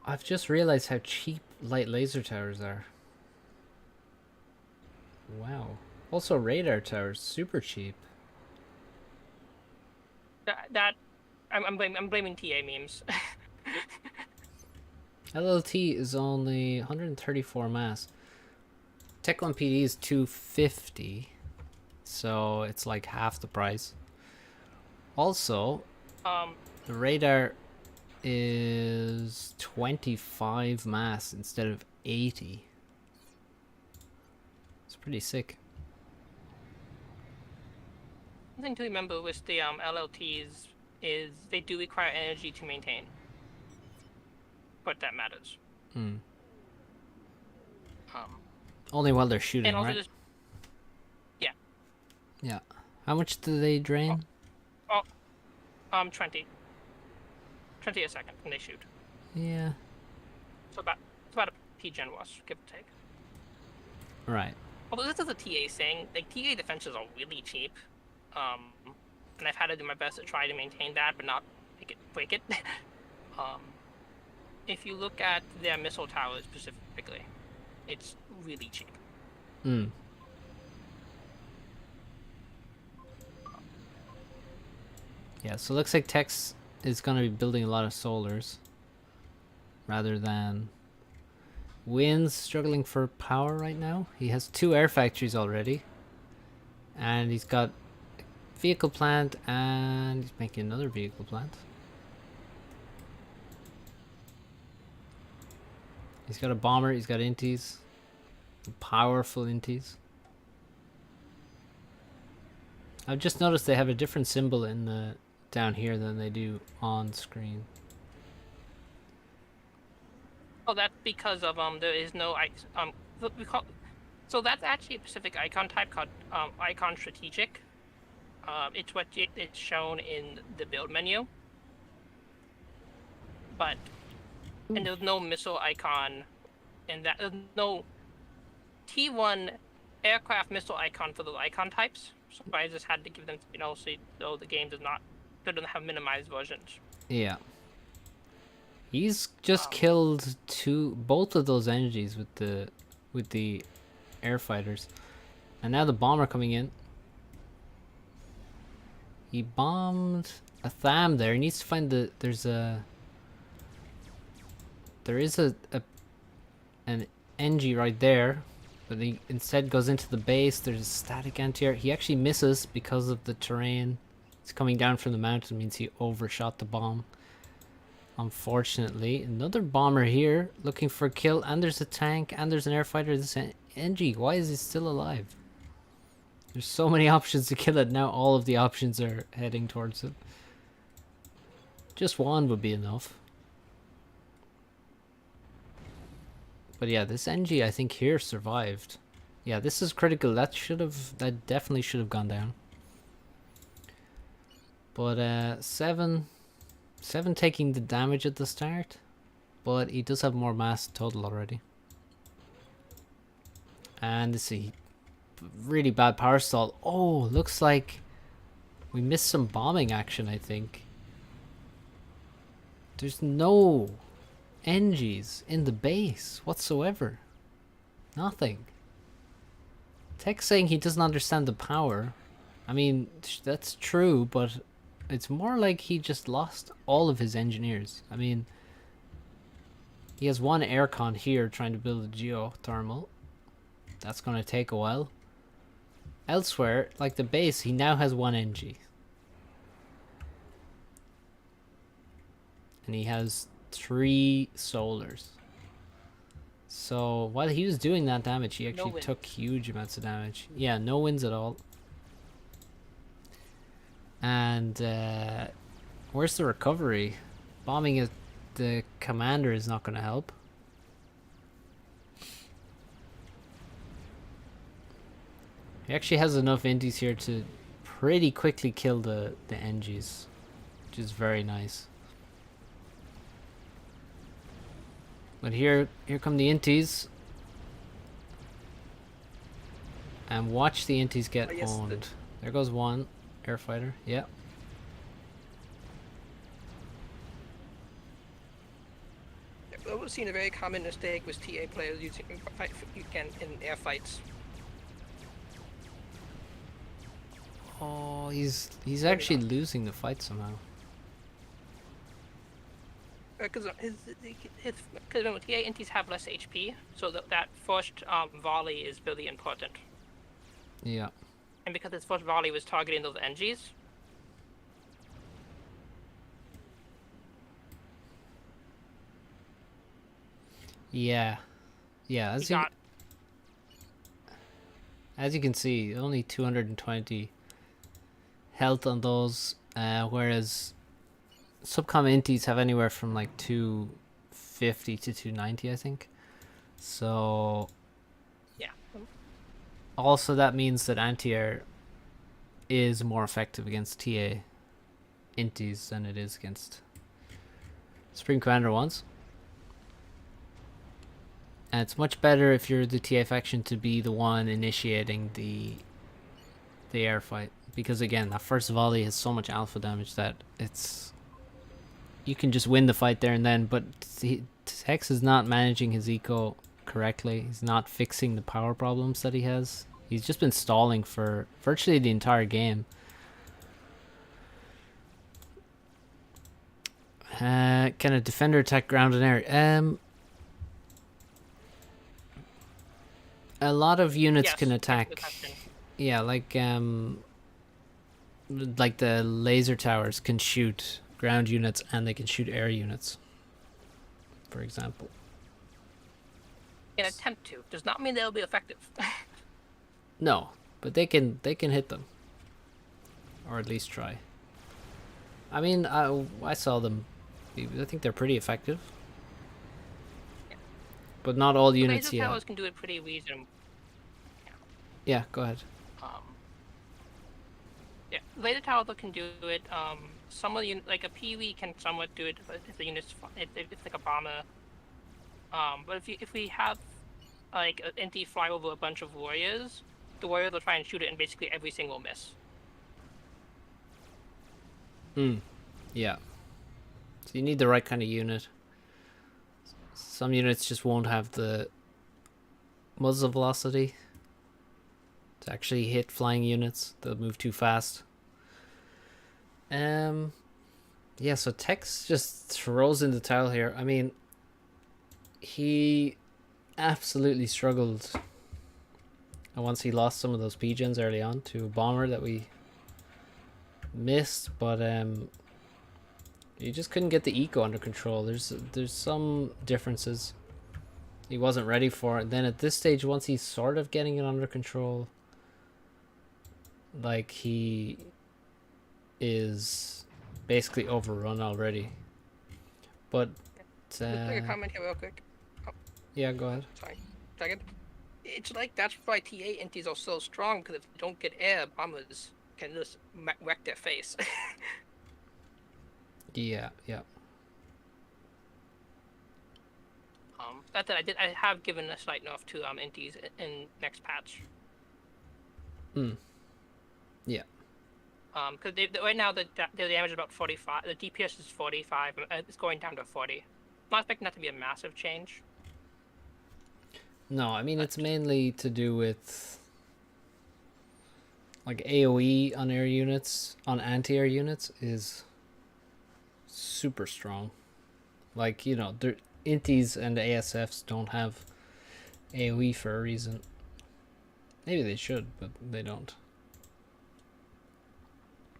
I've just realized how cheap light laser towers are. Wow. Also radar towers, super cheap. I'm blaming TA memes. LLT is only 134 mass. Tech 1 PD is 250, so it's like half the price. Also, the radar is 25 mass instead of 80. It's pretty sick. One thing to remember with the LLTs is they do require energy to maintain. But that matters. Only while they're shooting, and also right? Yeah. How much do they drain? Oh, 20. 20 a second when they shoot. Yeah. So about a P-gen wash, give or take. Right. Although this is a TA thing, like TA defenses are really cheap. And I've had to do my best to try to maintain that, but not break it. um, if you look at their missile towers specifically, it's really cheap. Mm. Yeah, so it looks like Tex is going to be building a lot of solars rather than Wind's struggling for power right now. He has 2 air factories already. And he's got a vehicle plant and he's making another vehicle plant. He's got a bomber, he's got inties. Powerful inties. I've just noticed they have a different symbol in the down here than they do on screen. Oh, that's because of there is no so that's actually a specific icon type called icon strategic. It's what it's shown in the build menu, but and there's no missile icon, and that there's no T1 aircraft missile icon for those icon types. So I just had to give them, so the game doesn't have minimized versions. Yeah. He's just killed both of those energies with the air fighters. And now the bomber coming in. He bombed a Tham there. He needs to find there is an NG right there, but he instead goes into the base. There's a static anti-air. He actually misses because of the terrain. It's coming down from the mountain, means he overshot the bomb. Unfortunately, another bomber here looking for a kill, and there's a tank, and there's an air fighter. This NG, why is he still alive? There's so many options to kill it. Now all of the options are heading towards it. Just one would be enough. But yeah, this NG I think here survived. Yeah, this is critical. That definitely should have gone down. But 7 taking the damage at the start, but he does have more mass total already. And let's see, really bad power stall. Oh, looks like we missed some bombing action, I think. There's no NGs in the base whatsoever. Nothing. Tech saying he doesn't understand the power. I mean, that's true, but it's more like he just lost all of his engineers. I mean, he has one aircon here trying to build a geothermal. That's going to take a while. Elsewhere, like the base, he now has 1 NG. And he has 3 solars. So while he was doing that damage, he actually took huge amounts of damage. Yeah, no wins at all. And where's the recovery? Bombing the commander is not going to help. He actually has enough indies here to pretty quickly kill the NGs, which is very nice. But here come the inties. And watch the inties get owned. There goes one air fighter. Yep. I've seen a very common mistake with TA players using in air fights. Oh, he's actually losing the fight somehow. Because TA inties have less HP, so that first volley is really important. Yeah. And because his first volley was targeting those NGs. Yeah. Yeah, as you can see, only 220 health on those, whereas Subcom inties have anywhere from like 250 to 290, I think. So yeah. also that means that anti-air is more effective against TA inties than it is against Supreme Commander ones. And it's much better if you're the TA faction to be the one initiating the air fight, because again, that first volley has so much alpha damage that you can just win the fight there and then. But Hex is not managing his eco correctly. He's not fixing the power problems that he has. He's just been stalling for virtually the entire game. Can a defender attack ground and air? A lot of units Yes, can that's attack. the question. Yeah, like the laser towers can shoot ground units and they can shoot air units, for example. An attempt to does not mean they'll be effective. No, but they can hit them, or at least try. I mean, I saw them. I think they're pretty effective, but not all units Laser yet. towers can do it pretty reasonably. Yeah, go ahead. Yeah, laser tower can do it. Some of the like a Peewee can somewhat do it if the unit's it's like a bomber. But if we have like an NT fly over a bunch of warriors, the warriors will try and shoot it and basically every single miss. Yeah. So you need the right kind of unit. Some units just won't have the muzzle velocity to actually hit flying units. They'll move too fast. Yeah, so Tex just throws in the towel here. I mean, he absolutely struggled. And once he lost some of those P-gens early on to a bomber that we missed, but he just couldn't get the eco under control. There's some differences. He wasn't ready for it. Then at this stage, once he's sort of getting it under control, like he is basically overrun already. But Make a comment here real quick. yeah, go ahead. Sorry, second. It's like that's why TA inties are so strong, because if they don't get air, bombers can just wreck their face. Yeah. That I have given a slight nerf to inties in next patch. Yeah. Because right now the damage is about 45. The DPS is 45. It's going down to 40. I'm not expecting that to be a massive change. No, I mean it's mainly to do with like AoE on air units, on anti-air units is super strong. Like, you know, inties and ASFs don't have AoE for a reason. Maybe they should, but they don't.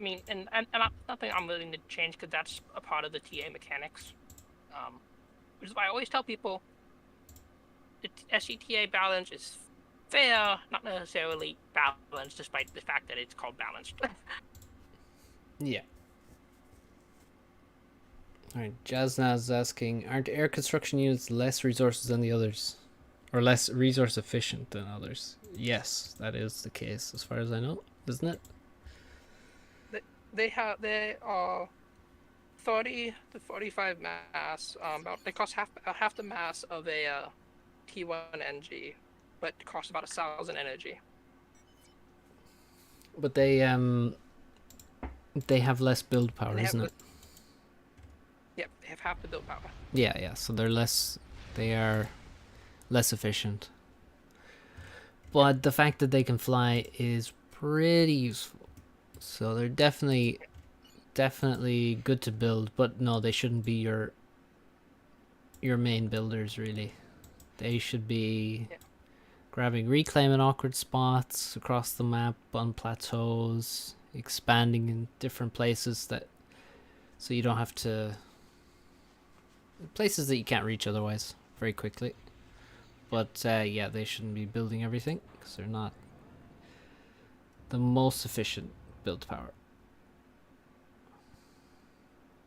I mean, and nothing I'm willing to change, because that's a part of the TA mechanics. Which is why I always tell people the SCTA balance is fair, not necessarily balanced, despite the fact that it's called balanced. Yeah. Alright, Jaznaz is asking, aren't air construction units less resources than the others? Or less resource efficient than others? Yes, that is the case, as far as I know, isn't it? They are 30 to 45 mass. They cost half the mass of a T1 NG, but cost about 1,000 energy. But they have less build power, isn't it? Yep, they have half the build power. Yeah, so they are less efficient. But the fact that they can fly is pretty useful. So they're definitely good to build, but no, they shouldn't be your main builders, really. They should be grabbing reclaim in awkward spots across the map, on plateaus, expanding in different places so you don't have to, places that you can't reach otherwise very quickly. But yeah, they shouldn't be building everything, because they're not the most efficient build power.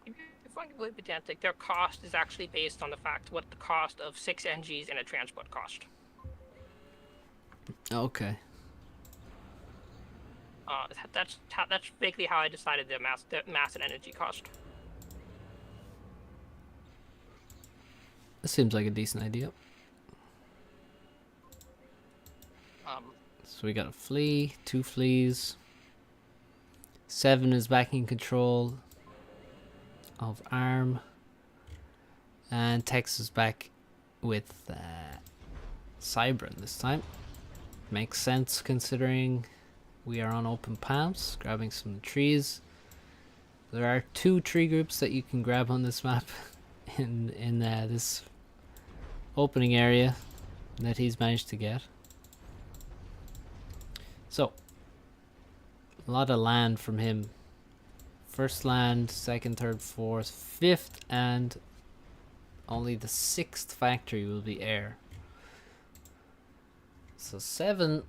If I can be pedantic, their cost is actually based on the fact what the cost of 6 NGs and a transport cost. Okay. That's basically how I decided the mass and energy cost. This seems like a decent idea. So we got a flea, 2 fleas. 7 is back in control of arm. And Tex is back with Cybran this time. Makes sense considering we are on open palms, grabbing some trees. There are 2 tree groups that you can grab on this map in this opening area that he's managed to get. So, a lot of land from him. First land, second, third, fourth, fifth, and only the 6th factory will be air. So 7,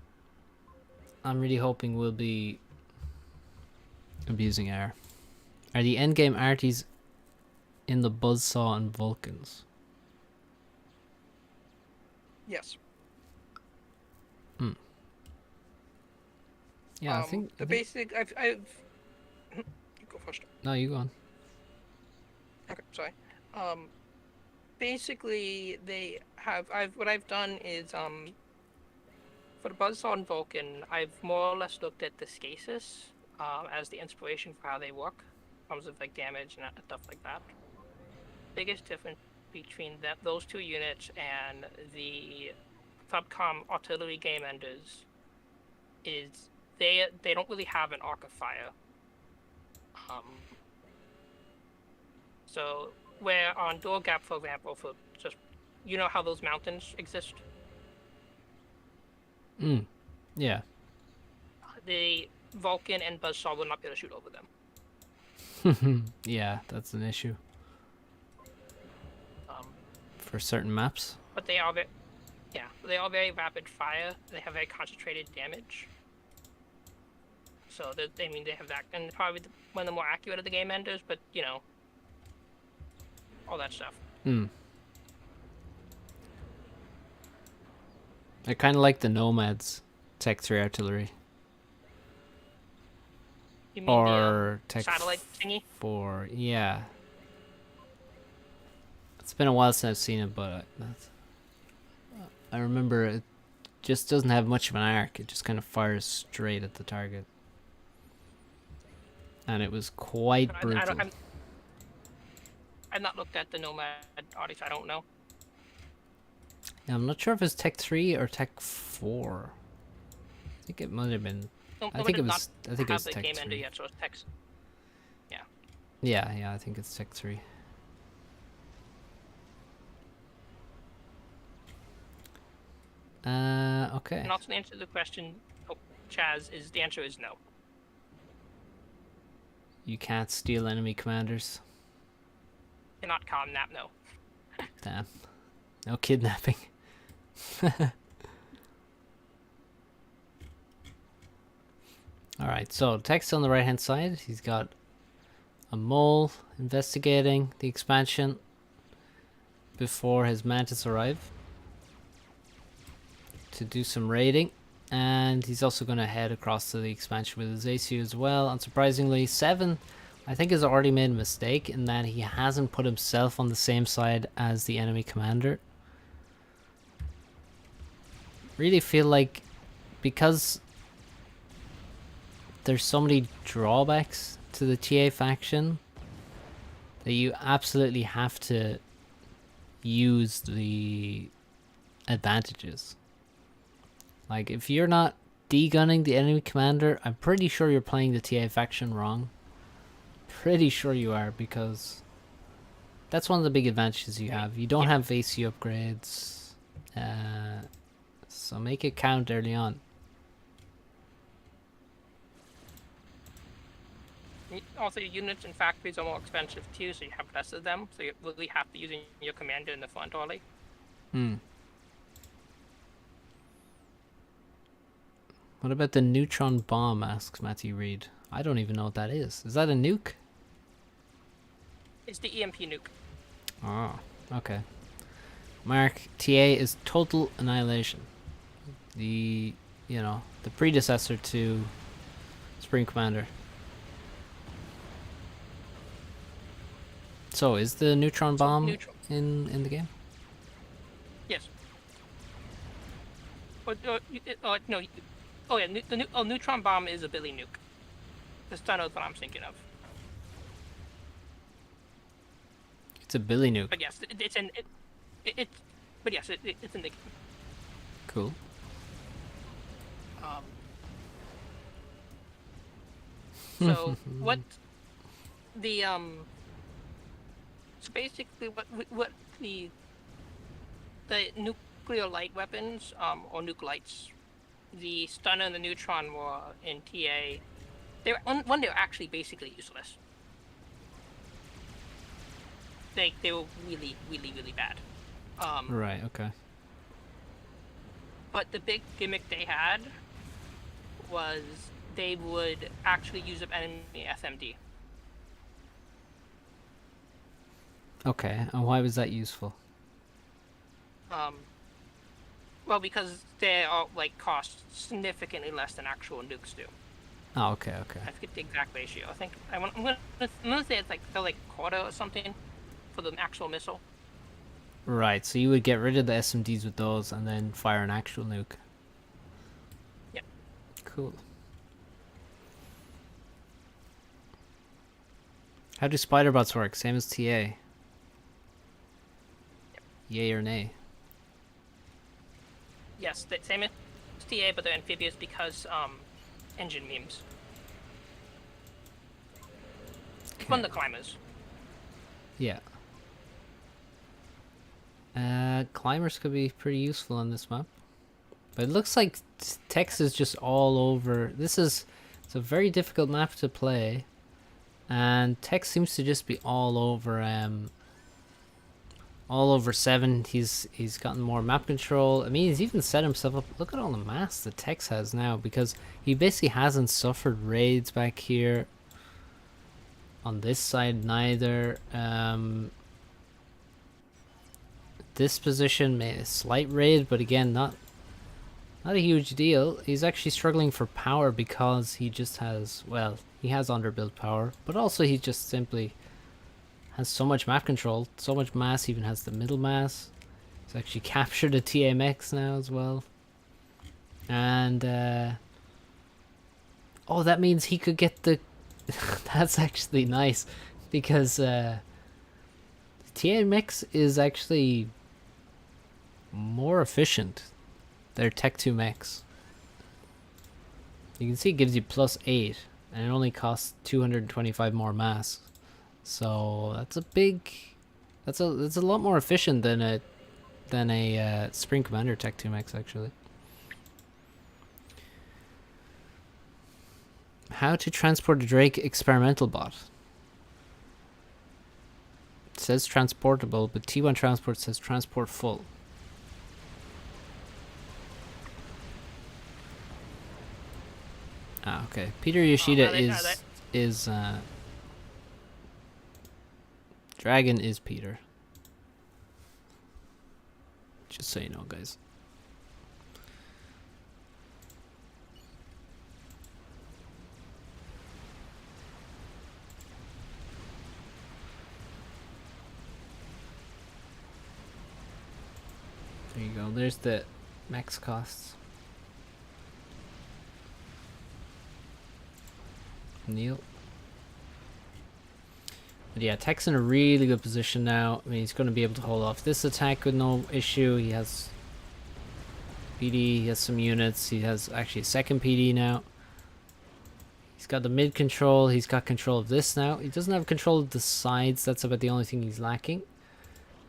I'm really hoping will be abusing air. Are the endgame arties in the Buzzsaw and Vulcans? Yes. Yeah, I think the basic. I've. You go first. No, you go on. Okay, sorry. Basically, they have. What I've done is for the Buzzsaw and Vulcan, I've more or less looked at the Scasis as the inspiration for how they work, in terms of like damage and stuff like that. Biggest difference between those 2 units and the Fubcom artillery game enders is they don't really have an arc of fire. So where on Door Gap, for example, for just how those mountains exist. Yeah. The Vulcan and Buzzsaw will not be able to shoot over them. Yeah, that's an issue. For certain maps. But they are very rapid fire. They have very concentrated damage. So they have that, and probably one of the more accurate of the game enders. But all that stuff. I kind of like the Nomads Tech 3 artillery. You mean or the Tech satellite thingy? 4, yeah. It's been a while since I've seen it, but I remember it just doesn't have much of an arc. It just kind of fires straight at the target. And it was quite brutal. I've not looked at the Nomad artists. I don't know. Yeah, I'm not sure if it's Tech 3 or Tech 4. I think it might have been. I think it was Tech game 3. Ender yet, so it's Tech. Yeah. Yeah, I think it's Tech 3. Okay. And also the answer to the question, Chaz, the answer is no. You can't steal enemy commanders. Cannot kidnap, no. Damn. No kidnapping. Alright, so text on the right hand side. He's got a mole investigating the expansion before his mantis arrive to do some raiding. And he's also going to head across to the expansion with his ACU as well. Unsurprisingly, 7, I think, has already made a mistake in that he hasn't put himself on the same side as the enemy commander. Really feel like because there's so many drawbacks to the TA faction that you absolutely have to use the advantages. Like, if you're not degunning the enemy commander, I'm pretty sure you're playing the TA faction wrong. Pretty sure you are, because that's one of the big advantages you have. You don't have AC upgrades, so make it count early on. Also, units and factories are more expensive too, so you have less of them, so you really have to use your commander in the front early. What about the Neutron Bomb, asks Matthew Reed. I don't even know what that is. Is that a nuke? It's the EMP nuke. Oh, okay. Mark, TA is total annihilation. The predecessor to Spring Commander. So, is the Neutron Bomb in the game? Yes. No. Oh yeah, Neutron Bomb is a Billy Nuke. That's not what I'm thinking of. It's a Billy Nuke. But yes, it's in it. But yes, it's in the game. Cool. So what the So basically, what the nuclear light weapons or nuke lights, the stunner and the neutron were in TA. They're actually basically useless. They were really bad. Right. Okay. But the big gimmick they had was they would actually use up enemy SMD. Okay. And why was that useful? Well, because they are cost significantly less than actual nukes do. Oh, okay. Okay. I forget the exact ratio. I think I'm gonna say it's they're quarter or something for the actual missile. Right. So you would get rid of the SMDs with those, and then fire an actual nuke. Yeah. Cool. How do spider bots work? Same as TA. Yep. Yay or nay? Yes, the same as TA, but they're amphibious because engine memes. Fun the climbers. Yeah. Climbers could be pretty useful on this map. But it looks like text is just all over. It's a very difficult map to play. And text seems to just be all over 7. He's gotten more map control. I mean, he's even set himself up. Look at all the mass that Tex has now, because he basically hasn't suffered raids back here. On this side, neither. This position made a slight raid, but again, not a huge deal. He's actually struggling for power because he just has, well, he has underbuilt power, but also he just simply has so much map control, so much mass. He even has the middle mass. He's actually captured a TMX now as well. And oh, that means he could get the that's actually nice, because the TMX is actually more efficient. They're Tech 2 mechs. You can see it gives you +8, and it only costs 225 more mass. So that's a big, that's a lot more efficient than a Spring Commander Tech 2 mechs actually. How to transport a Drake experimental bot. It says transportable, but T1 Transport says transport full. Ah, okay. Peter Yoshida is Dragon is Peter. Just so you know, guys. There you go. There's the max costs. Neil. But yeah, Tech's in a really good position now. I mean, he's going to be able to hold off this attack with no issue. He has PD, he has some units. He has actually a second PD now. He's got the mid control. He's got control of this now. He doesn't have control of the sides. That's about the only thing he's lacking.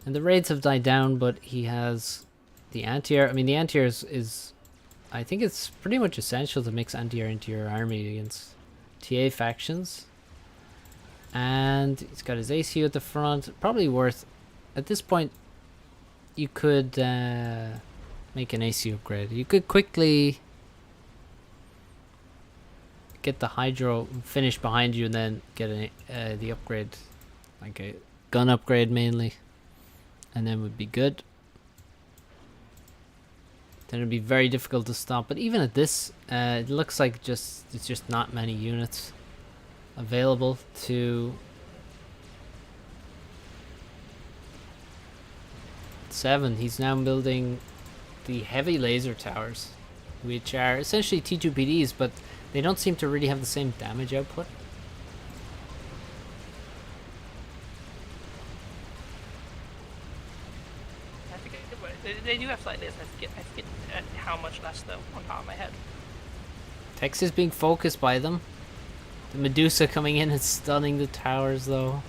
And the raids have died down, but he has the anti-air. I mean, the anti-air is I think it's pretty much essential to mix anti-air into your army against TA factions. And he's got his ACU at the front. Probably worth, at this point, you could make an ACU upgrade. You could quickly get the Hydro finish behind you and then get the upgrade, like a gun upgrade mainly, and then would be good. then it'd be very difficult to stop. But even at this, it looks like it's just not many units available to 7. He's now building the heavy laser towers, which are essentially T2PDs, but they don't seem to really have the same damage output. I forget they do have slightly less. I forget how much less though on top of my head. Tex is being focused by them. The Medusa coming in and stunning the towers though.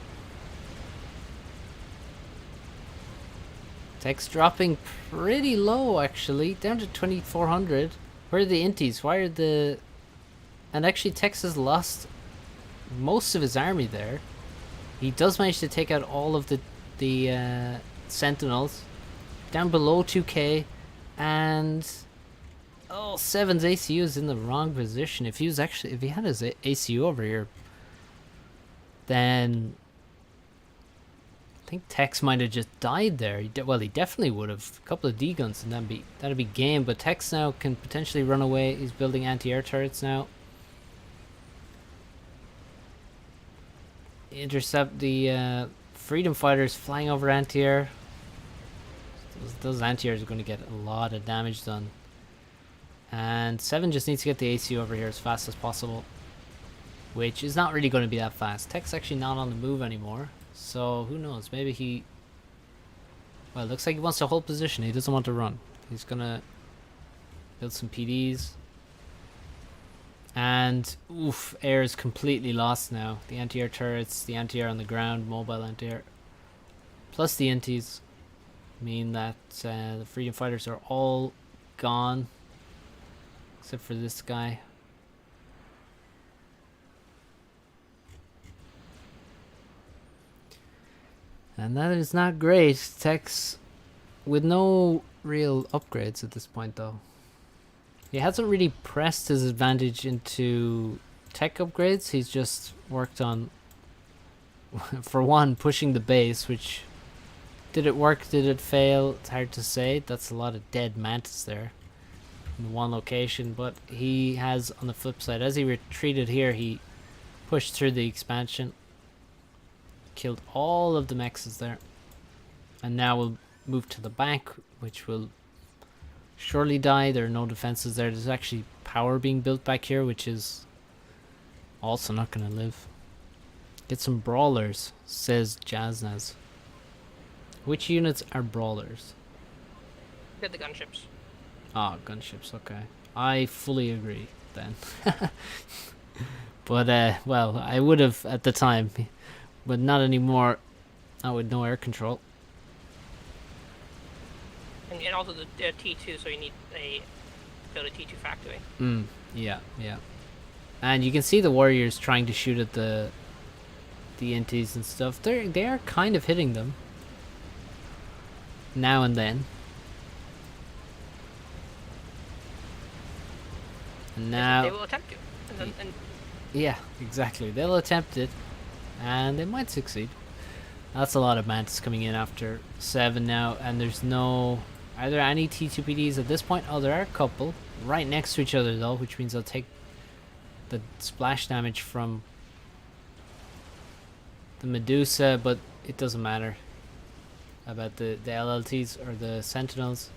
Tex dropping pretty low actually, down to 2400. Where are the inties? Why are the... And actually Tex has lost most of his army there. He does manage to take out all of the sentinels. Down below 2k. And... Oh, 7's ACU is in the wrong position. If he had his ACU over here, then I think Tex might have just died there. Well, he definitely would have. A couple of D guns and that'd be game. But Tex now can potentially run away. He's building anti-air turrets now. Intercept the freedom fighters flying over anti-air. Those anti-airs are going to get a lot of damage done. And 7 just needs to get the ACU over here as fast as possible, which is not really going to be that fast. Tech's actually not on the move anymore, so who knows, maybe he... Well, it looks like he wants to hold position. He doesn't want to run. He's going to build some PDs. And, oof, air is completely lost now. The anti-air turrets, the anti-air on the ground, mobile anti-air, plus the inties mean that the freedom fighters are all gone. Except for this guy. And that is not great. Tech's with no real upgrades at this point though. He hasn't really pressed his advantage into tech upgrades. He's just worked on, for one, pushing the base, which... Did it work? Did it fail? It's hard to say. That's a lot of dead mantis there in one location, but he has, on the flip side, as he retreated here, he pushed through the expansion, killed all of the mexes there, and now we'll move to the back, which will surely die. There are no defenses there. There's actually power being built back here, which is also not going to live. Get some brawlers, says Jaznaz. Which units are brawlers? Get the gunships. Ah, gunships, okay. I fully agree then. But, well, I would have at the time, but not anymore. Not with no air control. And also the T2, so you need build a T2 factory. Yeah. And you can see the warriors trying to shoot at the inties and stuff. They are kind of hitting them now and then. And now they will attempt to. And yeah, exactly. They'll attempt it, and they might succeed. That's a lot of mantis coming in after 7 now, and there's no... Are there any T2PDs at this point? Oh, there are a couple right next to each other though, which means they'll take the splash damage from the Medusa, but it doesn't matter about the LLTs or the Sentinels.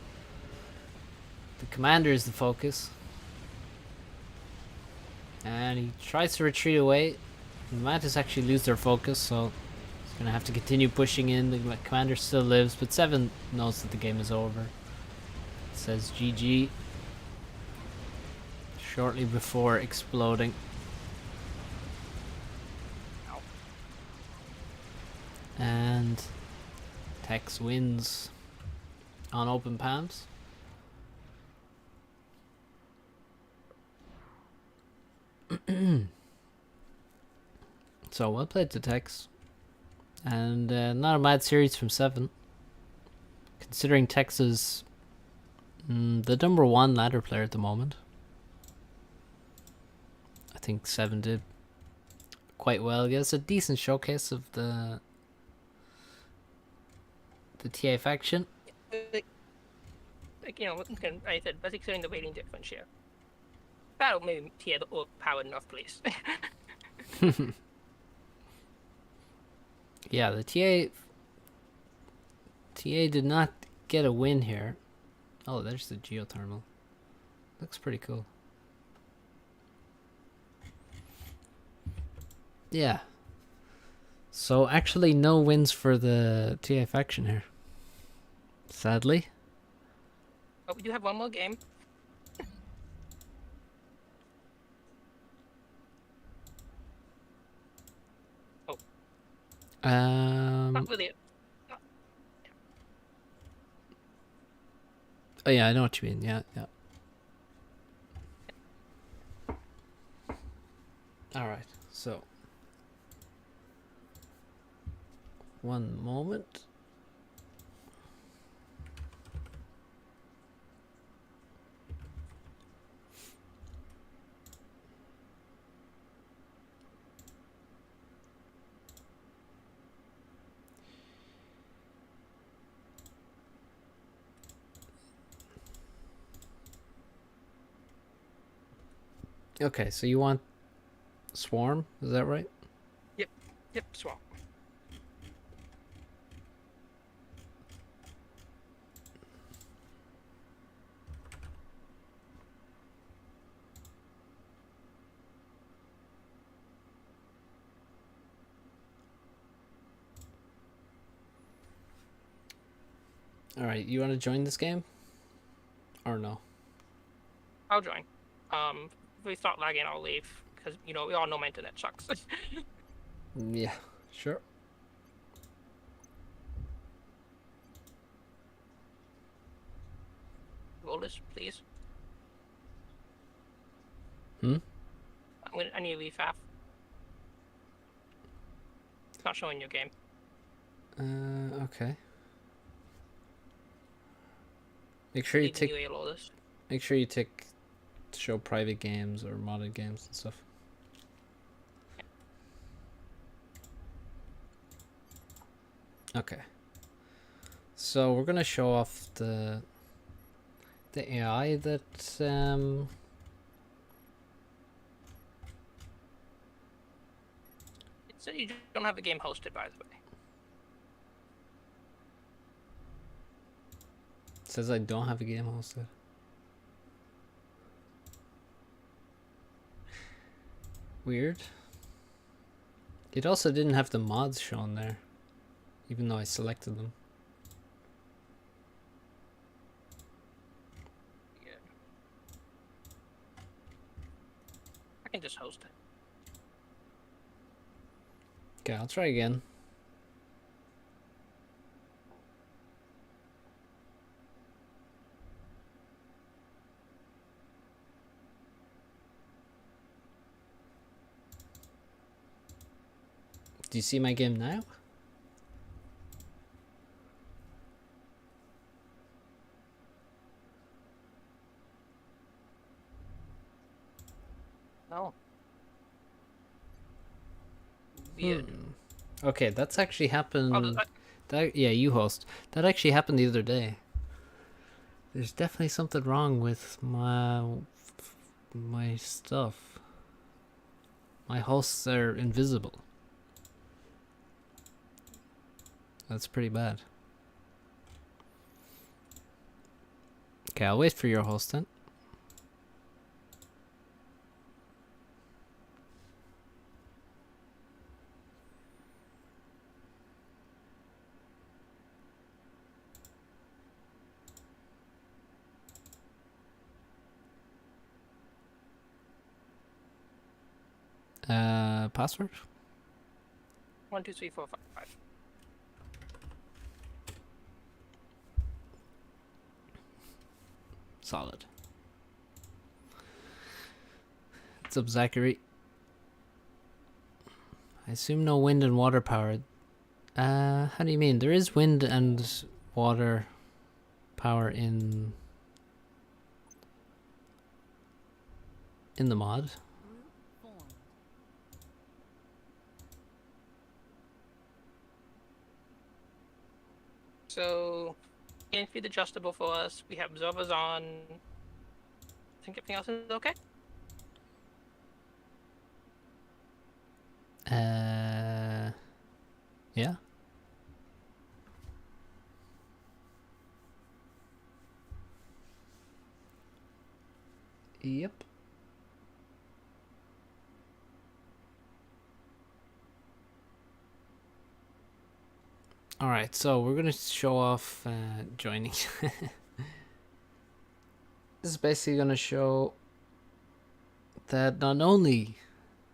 The commander is the focus. And he tries to retreat away. The Mantis actually lose their focus, so he's going to have to continue pushing in. The commander still lives, but 7 knows that the game is over. It says GG shortly before exploding. And Tex wins on open palms. So well played to Tex, and not a mad series from 7, considering Tex is the number 1 ladder player at the moment. I think 7 did quite well. It's a decent showcase of the TA faction. like, I said, but explaining the weighting difference here. That'll maybe TA the overpowered enough, please. Yeah, the TA did not get a win here. Oh, there's the geothermal. Looks pretty cool. Yeah. So actually no wins for the TA faction here. Sadly. But we do have one more game. Not really. Oh yeah, I know what you mean. Yeah, yeah. All right. So, one moment. Okay, so you want Swarm? Is that right? Yep, swap. All right, you want to join this game? Or no? I'll join. If we start lagging, I'll leave because we all know my internet sucks. Yeah, sure. Roll this, please. Hmm? I need to refaf. It's not showing your game. Okay. Make sure you tick. This. Make sure you tick show private games or modded games and stuff. Okay. So we're gonna show off the AI that It said you don't have a game hosted, by the way. says I don't have a game hosted. Weird. It also didn't have the mods shown there, even though I selected them. Yeah. I can just host it. Okay, I'll try again. Do you see my game now? No. Weird. Okay, that's actually happened. Oh, Yeah, you host. That actually happened the other day. There's definitely something wrong with my stuff. My hosts are invisible. That's pretty bad. Okay, I'll wait for your host then. Password? 1, 2, 3, 4, 5, 5. Solid. What's up, Zachary? I assume no wind and water power. How do you mean? There is wind and water power in the mod. So, Scanning feed adjustable for us. We have observers on. I think everything else is okay. Yeah. Yep. Alright, so we're gonna show off joining. This is basically gonna show that not only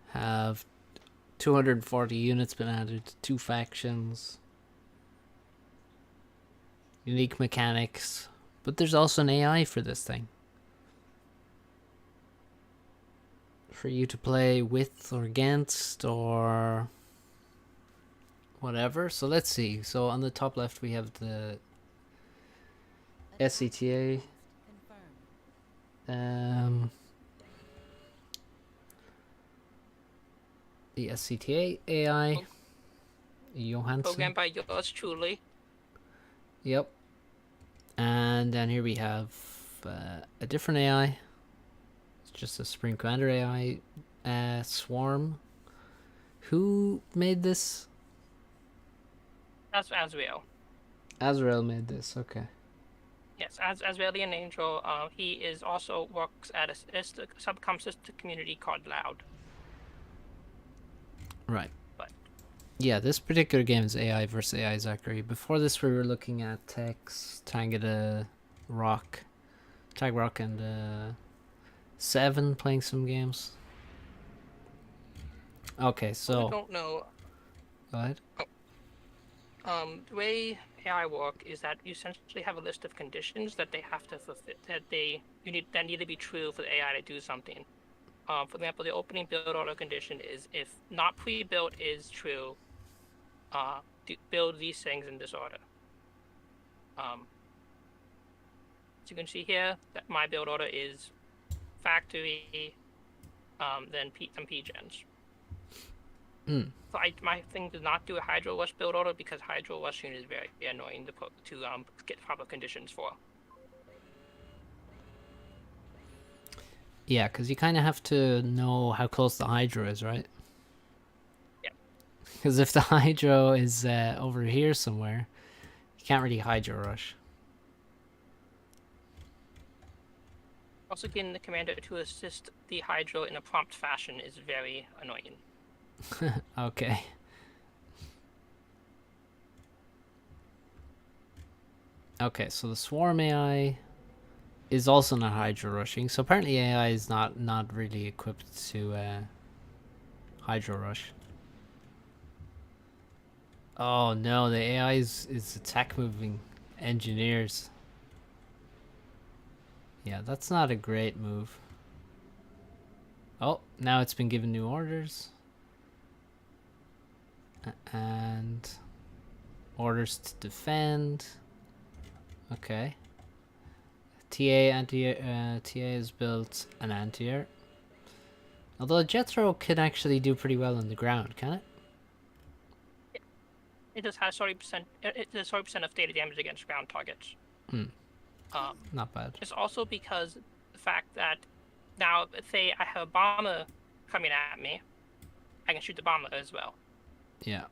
have 240 units been added, 2 factions, unique mechanics, but there's also an AI for this thing. For you to play with or against or whatever. So let's see. So on the top left we have the SCTA. The SCTA AI. Johansson. Programmed by yours truly. Yep. And then here we have a different AI. It's just a Spring Commander AI. Swarm. Who made this? That's Azrael. Azrael made this, okay. Yes, Azraelian Angel. He is also works at a subcom sister community called Loud. Right. But yeah, this particular game is AI versus AI, Zachary. Before this, we were looking at Tex, Tangada, Rock, Tag Rock, and Seven playing some games. Okay, so I don't know. Go ahead. The way AI work is that you essentially have a list of conditions that they have to fulfill, that need to be true for the AI to do something. For example, the opening build order condition is if not pre-built is true, build these things in this order. As you can see here, that my build order is factory, then PGens. So my thing does not do a Hydro Rush build order because Hydro Rushing is very annoying to get proper conditions for. Yeah, because you kind of have to know how close the Hydro is, right? Yeah. Because if the Hydro is over here somewhere, you can't really Hydro Rush. Also, getting the commander to assist the Hydro in a prompt fashion is very annoying. Okay. Okay, so the Swarm AI is also not Hydro Rushing. So apparently AI is not really equipped to Hydro Rush. Oh no, the AI is attack moving engineers. Yeah, that's not a great move. Oh, now it's been given new orders. And orders to defend. Okay. TA has built an anti-air. Although Jethro can actually do pretty well on the ground, can it? It just has 40%. It does 40% of data damage against ground targets. Not bad. It's also because the fact that now, say I have a bomber coming at me, I can shoot the bomber as well. Yeah.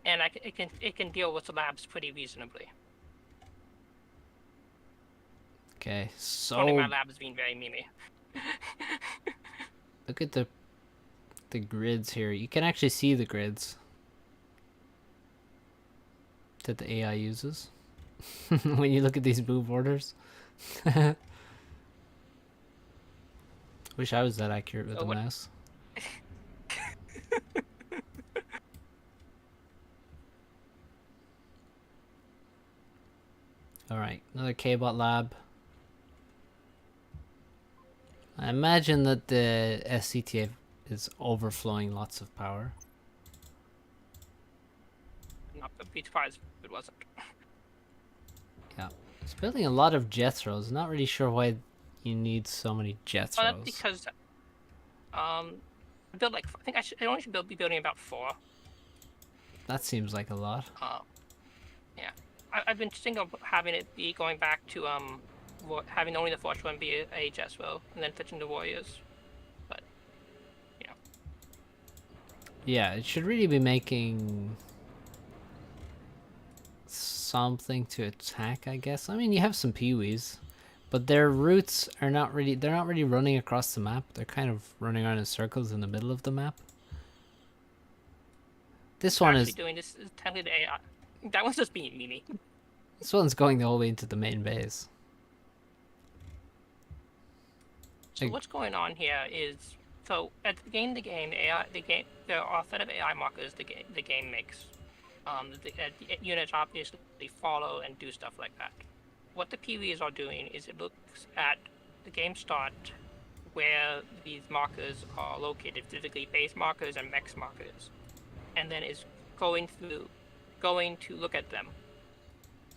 And it can deal with the labs pretty reasonably. Okay, so only my lab is being very memey. Look at the grids here. You can actually see the grids that the AI uses when you look at these move orders. Wish I was that accurate with the mouse. Alright, another K-Bot lab. I imagine that the SCTA is overflowing lots of power. Not to be surprised if it wasn't. Yeah. It's building a lot of Jethros. Not really sure why you need so many Jethros. Well, that's because I build like I think I only should be building about 4. That seems like a lot. Yeah. I've been thinking of having it be going back to having only the Forge one be a Jezro, and then fetching the Warriors. But you know, Yeah, it should really be making something to attack, I guess. I mean, you have some Peewees, but their routes are not really, they're not really running across the map. They're kind of running around in circles in the middle of the map. This one actually is, doing this is technically the AI. That one's just being Mimi. this one's going the whole way into the main base. So what's going on here is, so at the beginning of the game, there are a set of AI markers the game makes. The units obviously follow and do stuff like that. What the Peewees are doing is it looks at the game start where these markers are located, specifically base markers and mex markers, and then is going to look at them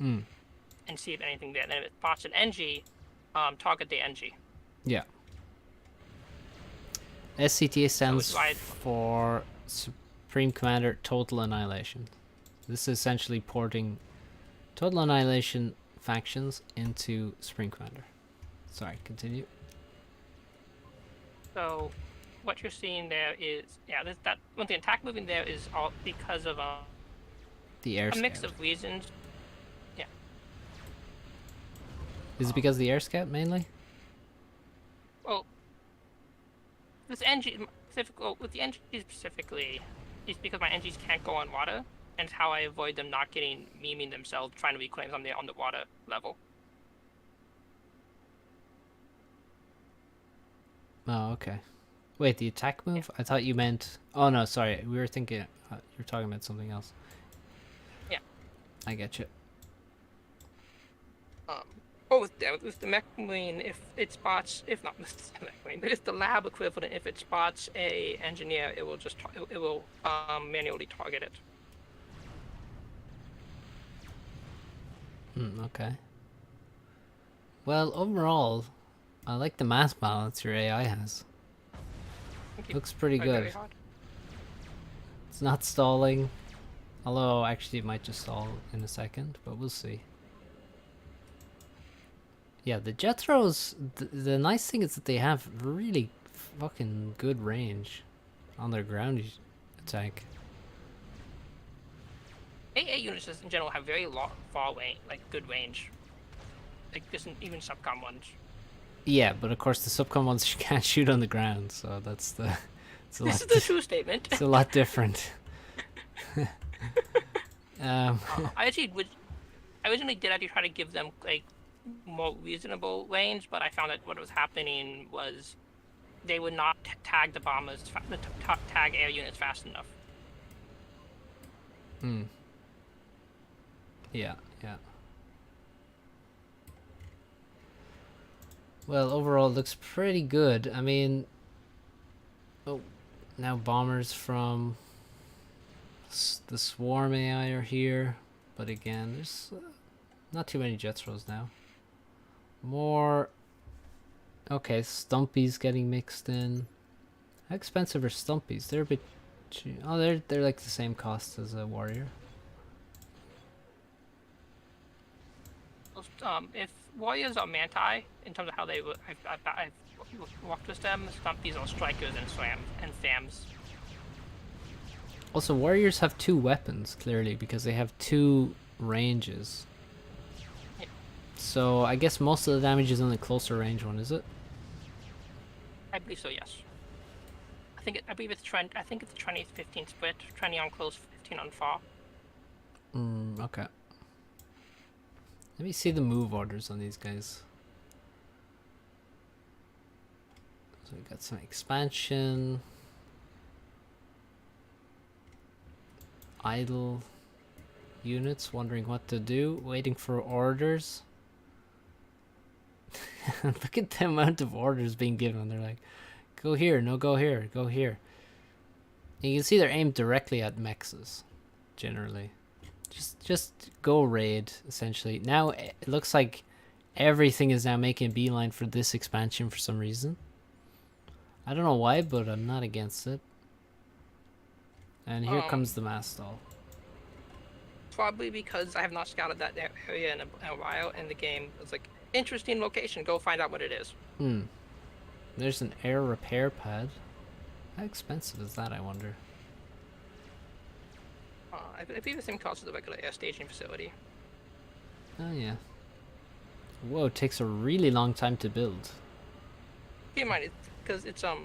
and see if anything there. Then if it spots an NG, target the NG. Yeah. SCTA stands So for Supreme Commander Total Annihilation. This is essentially porting Total Annihilation factions into Supreme Commander. Sorry, continue. So what you're seeing there is, that one thing, attack moving there is all because of The air a mix scout. of reasons. Yeah. Is it because of the air scout mainly? Well, with NG with the NG specifically, it's because my NGs can't go on water, and it's how I avoid them not getting memeing themselves trying to reclaim something on the water level. Oh, okay. Wait, the attack move? I thought you meant... Oh, no, sorry. We were thinking... you were talking about something else. Yeah. I get you. With the mech marine, if it spots, if not with the mech marine, but if the lab equivalent, if it spots a engineer, it will just it will manually target it. Okay. Well, overall, I like the mass balance your AI has. Looks pretty good. Very hard. It's not stalling. Although, actually, it might just stall in a second, but we'll see. Yeah, the Jethros, the nice thing is that they have really fucking good range on their ground attack. AA units just in general have very far range, like good range. Like even subcom ones. Yeah, but of course the subcom ones you can't shoot on the ground, so that's the... This is the true statement. It's a lot different. I originally did actually try to give them like more reasonable range, but I found that what was happening was they would not tag the bombers, tag air units fast enough. Yeah. Well, overall, it looks pretty good. I mean... Oh, now bombers from the Swarm AI are here. But again, there's not too many Jethros now. More... Okay, Stumpy's getting mixed in. How expensive are Stumpies? They're a bit... Oh, they're like the same cost as a Warrior. If warriors are manti in terms of how they would, I've walked with them. These are strikers and fams. Also, warriors have two weapons clearly because they have two ranges. Yeah. So I guess most of the damage is on the closer range one, is it? I believe so. Yes. I believe it's trend. I think it's 20-15 split. 20 on close, 15 on far. Okay. Let me see the move orders on these guys. So we got some expansion. Idle units wondering what to do, waiting for orders. Look at the amount of orders being given. They're like, go here, no, go here, go here. And you can see they're aimed directly at mexes, generally. Just go raid, essentially. Now it looks like everything is now making a beeline for this expansion for some reason. I don't know why, but I'm not against it. And here comes the mass stall. probably because I have not scouted that area in a while, and the game was like, interesting location, go find out what it is. There's an air repair pad. How expensive is that, I wonder? I believe the same cost as the regular air staging facility. Oh yeah. Whoa, it takes a really long time to build. Keep in mind, because it's or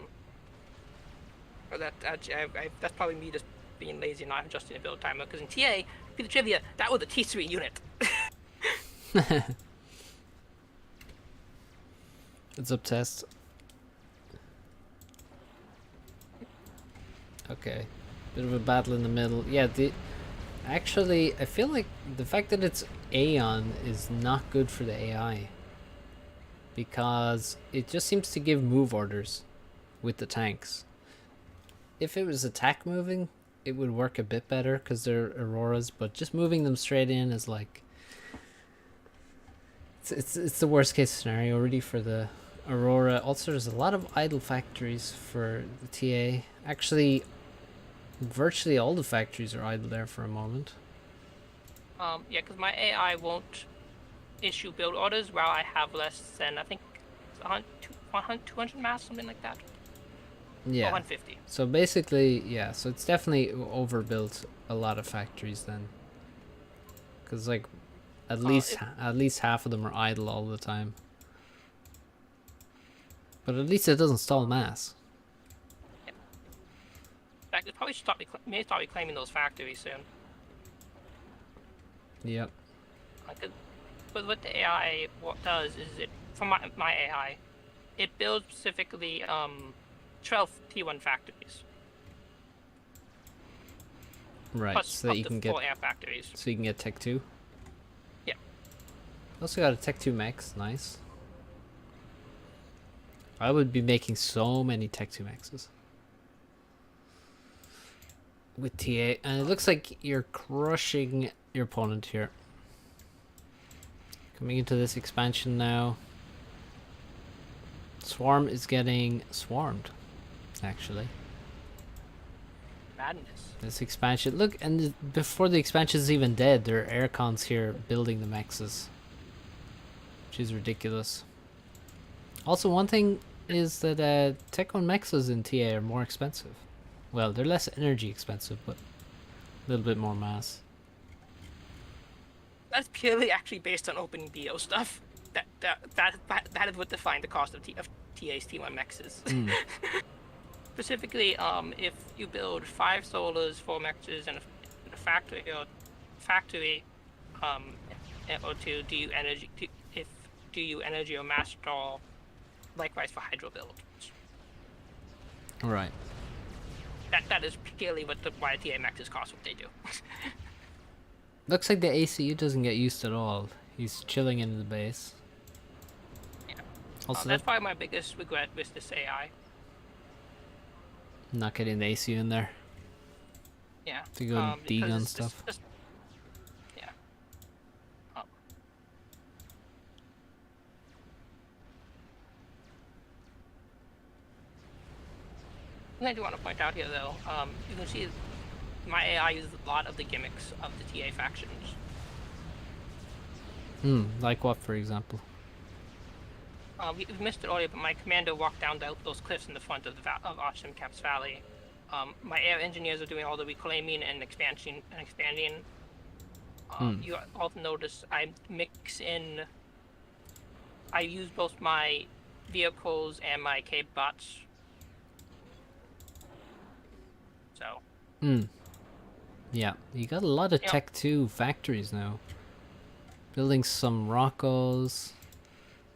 that's probably me just being lazy and not adjusting the build timer. Because in TA, for the trivia, that was a T3 unit. It's up test. Okay. Bit of a battle in the middle. Yeah, actually, I feel like the fact that it's Aeon is not good for the AI. Because it just seems to give move orders with the tanks. If it was attack moving, it would work a bit better because they're Auroras, but just moving them straight in is like... It's the worst case scenario really for the Aurora. Also, there's a lot of idle factories for the TA. Actually, virtually all the factories are idle there for a moment. Yeah, because my AI won't issue build orders while I have less than, I think, 200 mass, something like that. Yeah. Or 150. So basically, yeah, so it's definitely overbuilt a lot of factories then. Because, like, at least half of them are idle all the time. But at least it doesn't stall mass. Yeah. In fact, it probably may start reclaiming those factories soon. Yep. But what the AI does is it, from my AI, it builds specifically 12 T1 factories. Right, Plus so that you can get 4 air factories. So you can get Tech 2. Yeah. Also got a Tech 2 Max, nice. I would be making so many Tech 2 Maxes with TA, and it looks like you're crushing your opponent here. Coming into this expansion now. Swarm is getting swarmed, actually. Madness. This expansion, look, and before the expansion is even dead, there are air cons here building the mexes, which is ridiculous. Also, one thing is that Tech 1 mexes in TA are more expensive. Well, they're less energy expensive, but a little bit more mass. That's purely actually based on open BO stuff. That is what defined the cost of TA's T1 mexes. Specifically, if you build 5 solars, 4 mexes, and a factory, or to do you energy or mass draw, likewise for hydro builds. Right. That is purely what why TA mexes cost what they do. Looks like the ACU doesn't get used at all. He's chilling in the base. Yeah. Also, that's probably my biggest regret with this AI. Not getting the ACU in there. Yeah. To go D-gun stuff. Yeah. And I do want to point out here, though, you can see my AI uses a lot of the gimmicks of the TA factions. Like what, for example? We missed it earlier, but my commander walked down those cliffs in the front of Archim Caps Valley. My air engineers are doing all the reclaiming and expanding. You also notice I use both my vehicles and my cave bots. So. Yeah, you got a lot of Tech 2 factories now. Building some Roccos,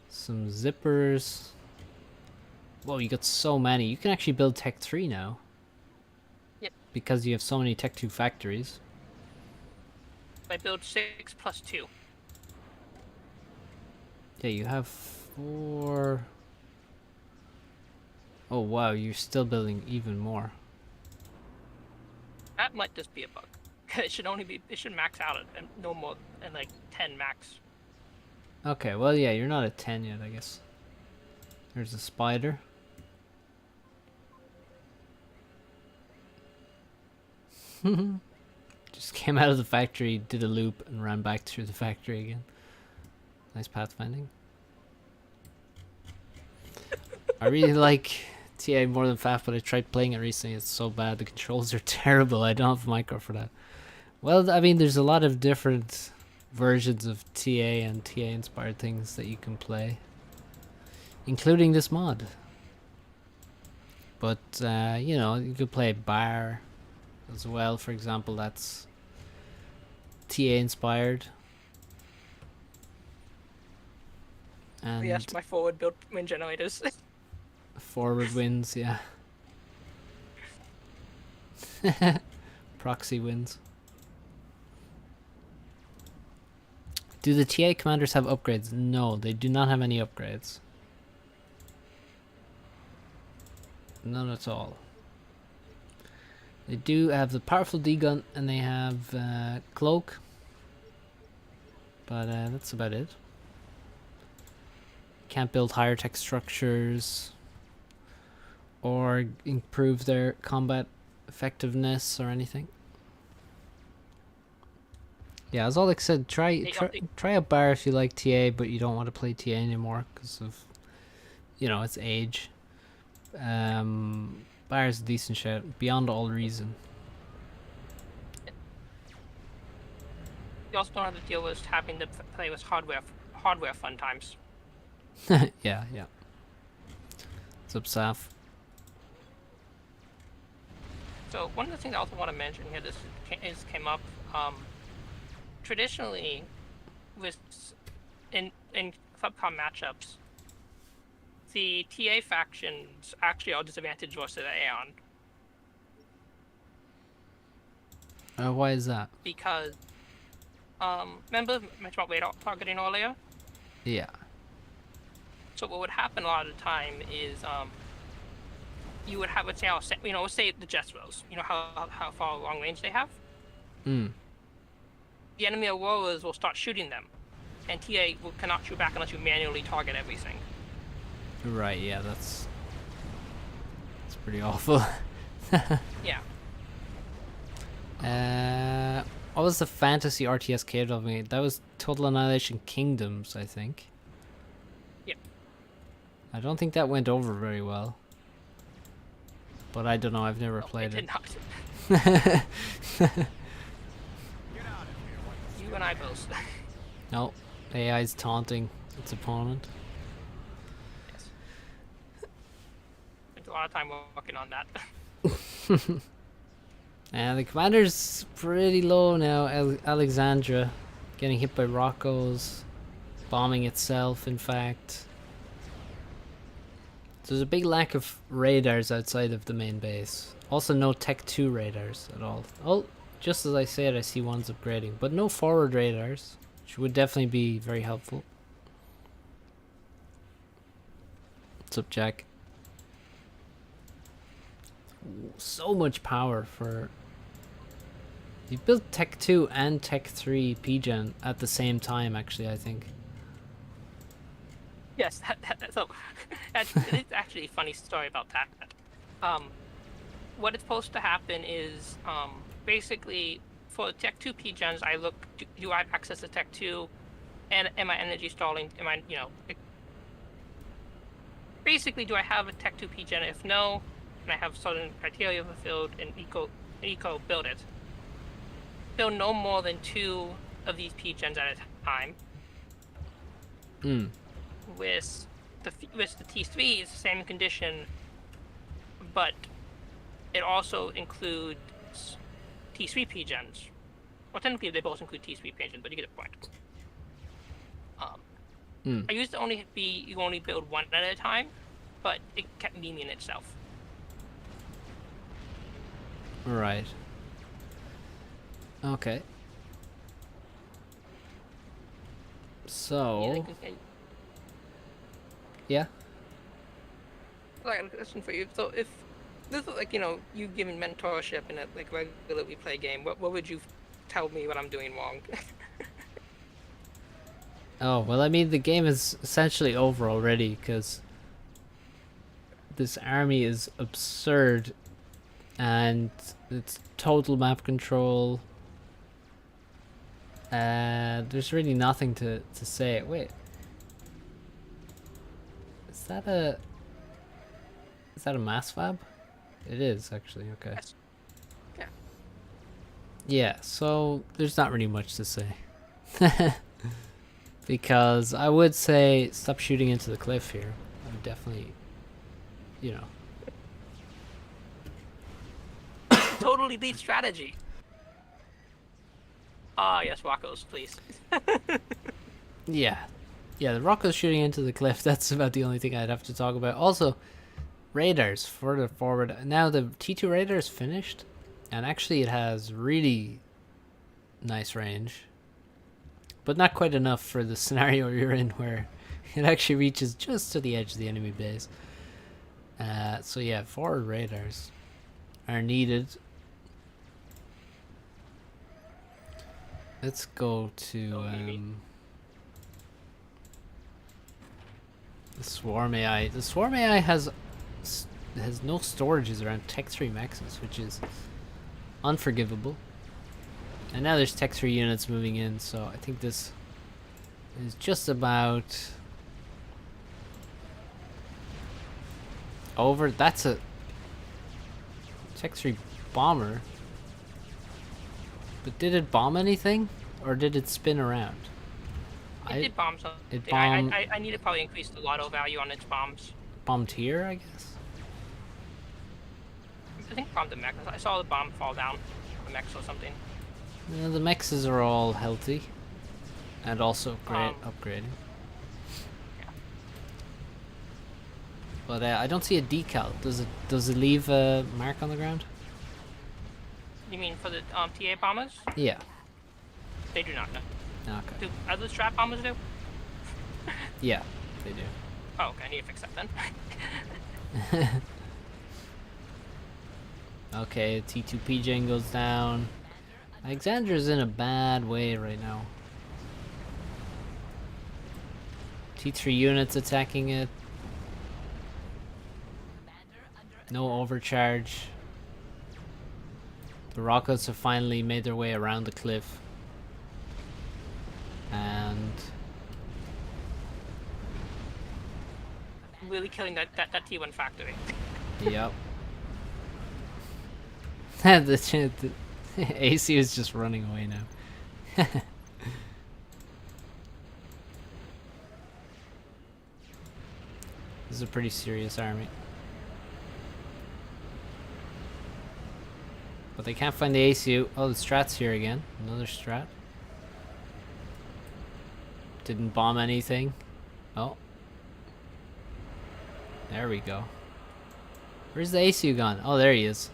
some Zippers. Whoa, you got so many. You can actually build Tech 3 now. Yep. Because you have so many Tech 2 factories. I build 6 plus 2. Yeah, you have 4. Oh wow, you're still building even more. That might just be a bug. It should max out at no more than like 10 max. Okay, well yeah, you're not at 10 yet, I guess. There's a spider. Just came out of the factory, did a loop, and ran back through the factory again. Nice pathfinding. I really like TA more than FAF, but I tried playing it recently. It's so bad. The controls are terrible. I don't have a micro for that. Well, I mean, there's a lot of different versions of TA and TA-inspired things that you can play, including this mod. But, you know, you could play Bar as well, for example. That's TA-inspired. And yes, my forward build wind generators. forward winds, yeah. Proxy wins. Do the TA commanders have upgrades? No, they do not have any upgrades. None at all. They do have the powerful D-gun and they have cloak. But that's about it. Can't build higher tech structures or improve their combat effectiveness or anything. Yeah, as Alex said, try a bar if you like TA, but you don't want to play TA anymore because of, you know, its age. Bar is a decent shout, beyond all reason. You also don't have to deal with having to play with hardware fun times. Yeah. What's up, Saf? So one of the things I also want to mention here, this came up. Traditionally, in Fubcom matchups, the TA factions actually are disadvantaged versus Aeon. Why is that? Because, remember I mentioned about radar targeting earlier? Yeah. So what would happen a lot of the time is, you would have, let's say the Jezreels, you know how far long range they have? The enemy Auroras will start shooting them, and TA cannot shoot back unless you manually target everything. Right, yeah, that's pretty awful. Yeah. What was the fantasy RTS cave of me? That was Total Annihilation Kingdoms, I think. Yep. I don't think that went over very well. But I don't know, I've never played it. Did not. You and I both. No, AI's taunting its opponent. Yes. Spent a lot of time working on that. And the commander's pretty low now. Alexandra getting hit by Rockos, bombing itself, in fact. So there's a big lack of radars outside of the main base. Also no Tech 2 radars at all. Oh, just as I said, I see one's upgrading, but no forward radars, which would definitely be very helpful. What's up, Jack? Ooh, so much power for... You built Tech 2 and Tech 3 PGen at the same time, actually, I think. Yes, so it's actually a funny story about that. What is supposed to happen is, basically, for Tech 2 PGens, I look, do I have access to Tech 2, and am I energy stalling? Am I, basically, do I have a Tech 2 PGen? If no, and I have certain criteria fulfilled, and eco build it. Build no more than 2 of these PGens at a time. With the T3, it's the same condition, but it also includes T3 PGens. Well, technically they both include T3 PGens, but you get the point. I used to you only build 1 at a time, but it kept memeing itself. Right. Okay. So... Yeah? I got a question for you. So if this is like, you giving mentorship in a like regular replay game, what would you tell me what I'm doing wrong? Oh, well, I mean, the game is essentially over already, because this army is absurd, and it's total map control, There's really nothing to say. Wait, is that a mass fab? It is actually, okay. Yes. Yeah. Yeah, so there's not really much to say. Because I would say stop shooting into the cliff here. I would definitely, you know. Totally lead strategy. Ah, yes, Rocco's, please. Yeah. Yeah, the rocket's shooting into the cliff. That's about the only thing I'd have to talk about. Also, radars further forward. Now the T2 radar is finished. And actually it has really nice range. But not quite enough for the scenario you're in where it actually reaches just to the edge of the enemy base. So yeah, forward radars are needed. Let's go to the Swarm AI. The Swarm AI has no storages around Tech 3 Maxes, which is unforgivable. And now there's Tech 3 units moving in, so I think this is just about over. That's a Tech 3 bomber. But did it bomb anything? Or did it spin around? It did bomb something. It bombed. I need to probably increase the lotto value on its bombs. Bombed here, I guess? I think bombed the mech. I saw the bomb fall down. The mechs or something. Yeah, the mexes are all healthy. And also upgrading. Yeah. But I don't see a decal. Does it leave a mark on the ground? You mean for the TA bombers? Yeah. They do not, no. Okay. Do other strap bombers do? Yeah, they do. Oh, okay, I need to fix that then. Okay, T2 Gen goes down. Alexander's in a bad way right now. T3 units attacking it. No overcharge. The rockets have finally made their way around the cliff. And Really killing that T1 factory. yep. the AC is just running away now. This is a pretty serious army. But they can't find the ACU. Oh, the Strat's here again. Another Strat. Didn't bomb anything. Oh. There we go. Where's the ACU gone? Oh, there he is.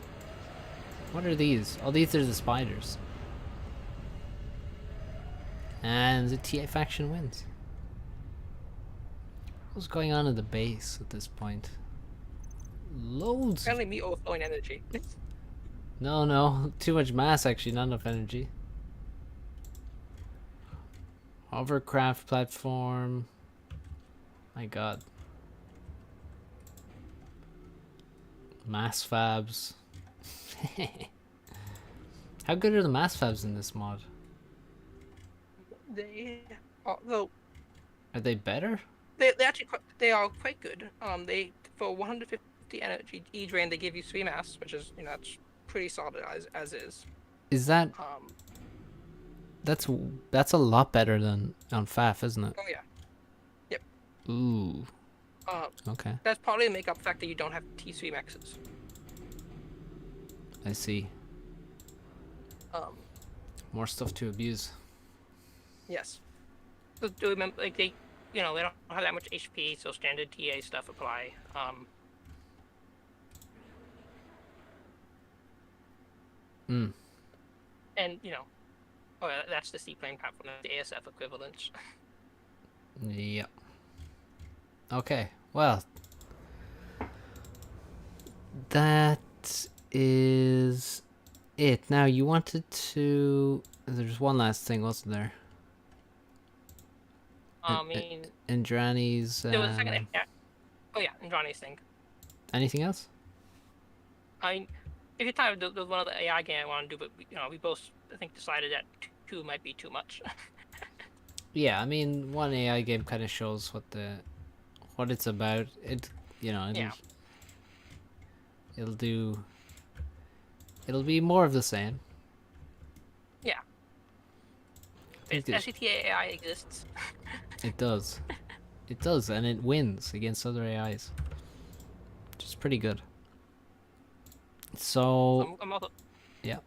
What are these? Oh, these are the spiders. And the TA faction wins. What's going on in the base at this point? Loads. Apparently me overflowing energy. No. Too much mass, actually. Not enough energy. Hovercraft platform. My god. Mass fabs. How good are the mass fabs in this mod? Although Are they better? they actually they are quite good. They for 150 energy E drain they give you 3 mass, which is that's pretty solid as is. Is that that's a lot better than on FAF, isn't it? Oh yeah. Yep. Ooh. Okay. That's probably the makeup fact that you don't have T3 maxes. I see. More stuff to abuse. Yes. So do remember, like they don't have that much HP, so standard TA stuff apply. And that's the seaplane platform, the ASF equivalent. Yep. Okay. Well, that is it. Now you wanted to. There's one last thing, wasn't there? Indrani's. There was a second. Yeah. Oh yeah, Indrani's thing. Anything else? If you're tired, there was one other AI game I want to do, but we both I think decided that 2 might be too much. Yeah, I mean, one AI game kind of shows what it's about. It, Yeah. it'll do. It'll be more of the same. Yeah. I think SCTA AI exists. it does. It does, and it wins against other AIs, which is pretty good. So, I'm also. yeah.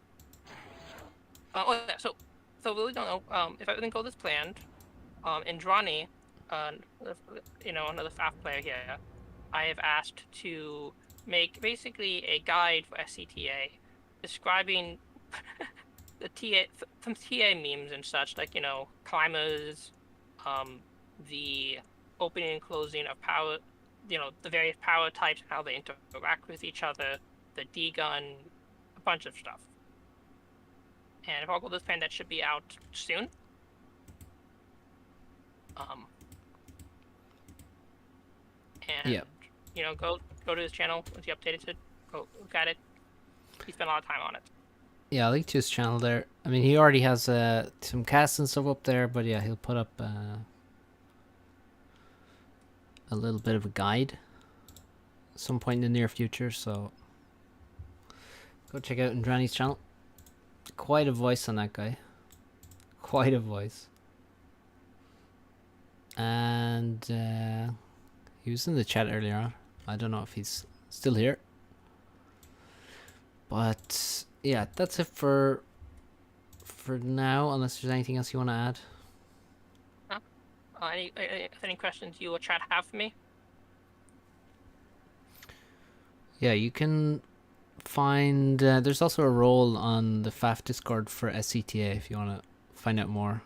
Yeah. So really don't know. If everything goes as planned, Indrani, uh, another FAF player here, I have asked to make basically a guide for SCTA describing the some TA memes and such, like climbers, the opening and closing of power, the various power types, how they interact with each other, the D gun, a bunch of stuff. And if all goes as planned, that should be out soon. And Yeah. go to his channel once he updated it. Go look at it. He spent a lot of time on it. Yeah, I linked to his channel there. I mean, he already has some casts and stuff up there, but yeah, he'll put up a little bit of a guide at some point in the near future, so go check out Indrani's channel. Quite a voice on that guy. Quite a voice. And he was in the chat earlier on. I don't know if he's still here. But yeah, that's it for now, unless there's anything else you want to add. Any questions you or chat have for me? Yeah, you can find... there's also a role on the FAF Discord for SCTA if you want to find out more.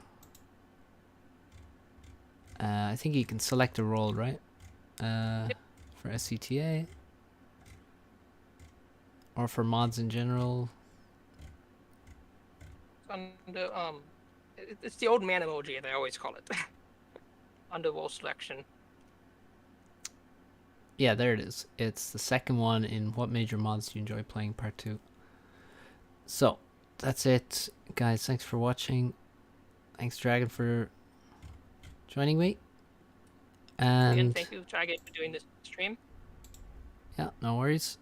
I think you can select a role, right? Yep. For SCTA. Or for mods in general. Under it's the old man emoji they always call it. Under role selection. Yeah, there it is. It's the second one in What Major Mods Do You Enjoy Playing Part 2. So, that's it, guys. Thanks for watching. Thanks, Dragon, for joining me. And again, thank you, Dragon, for doing this stream. Yeah, no worries.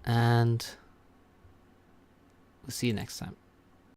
And we'll see you next time.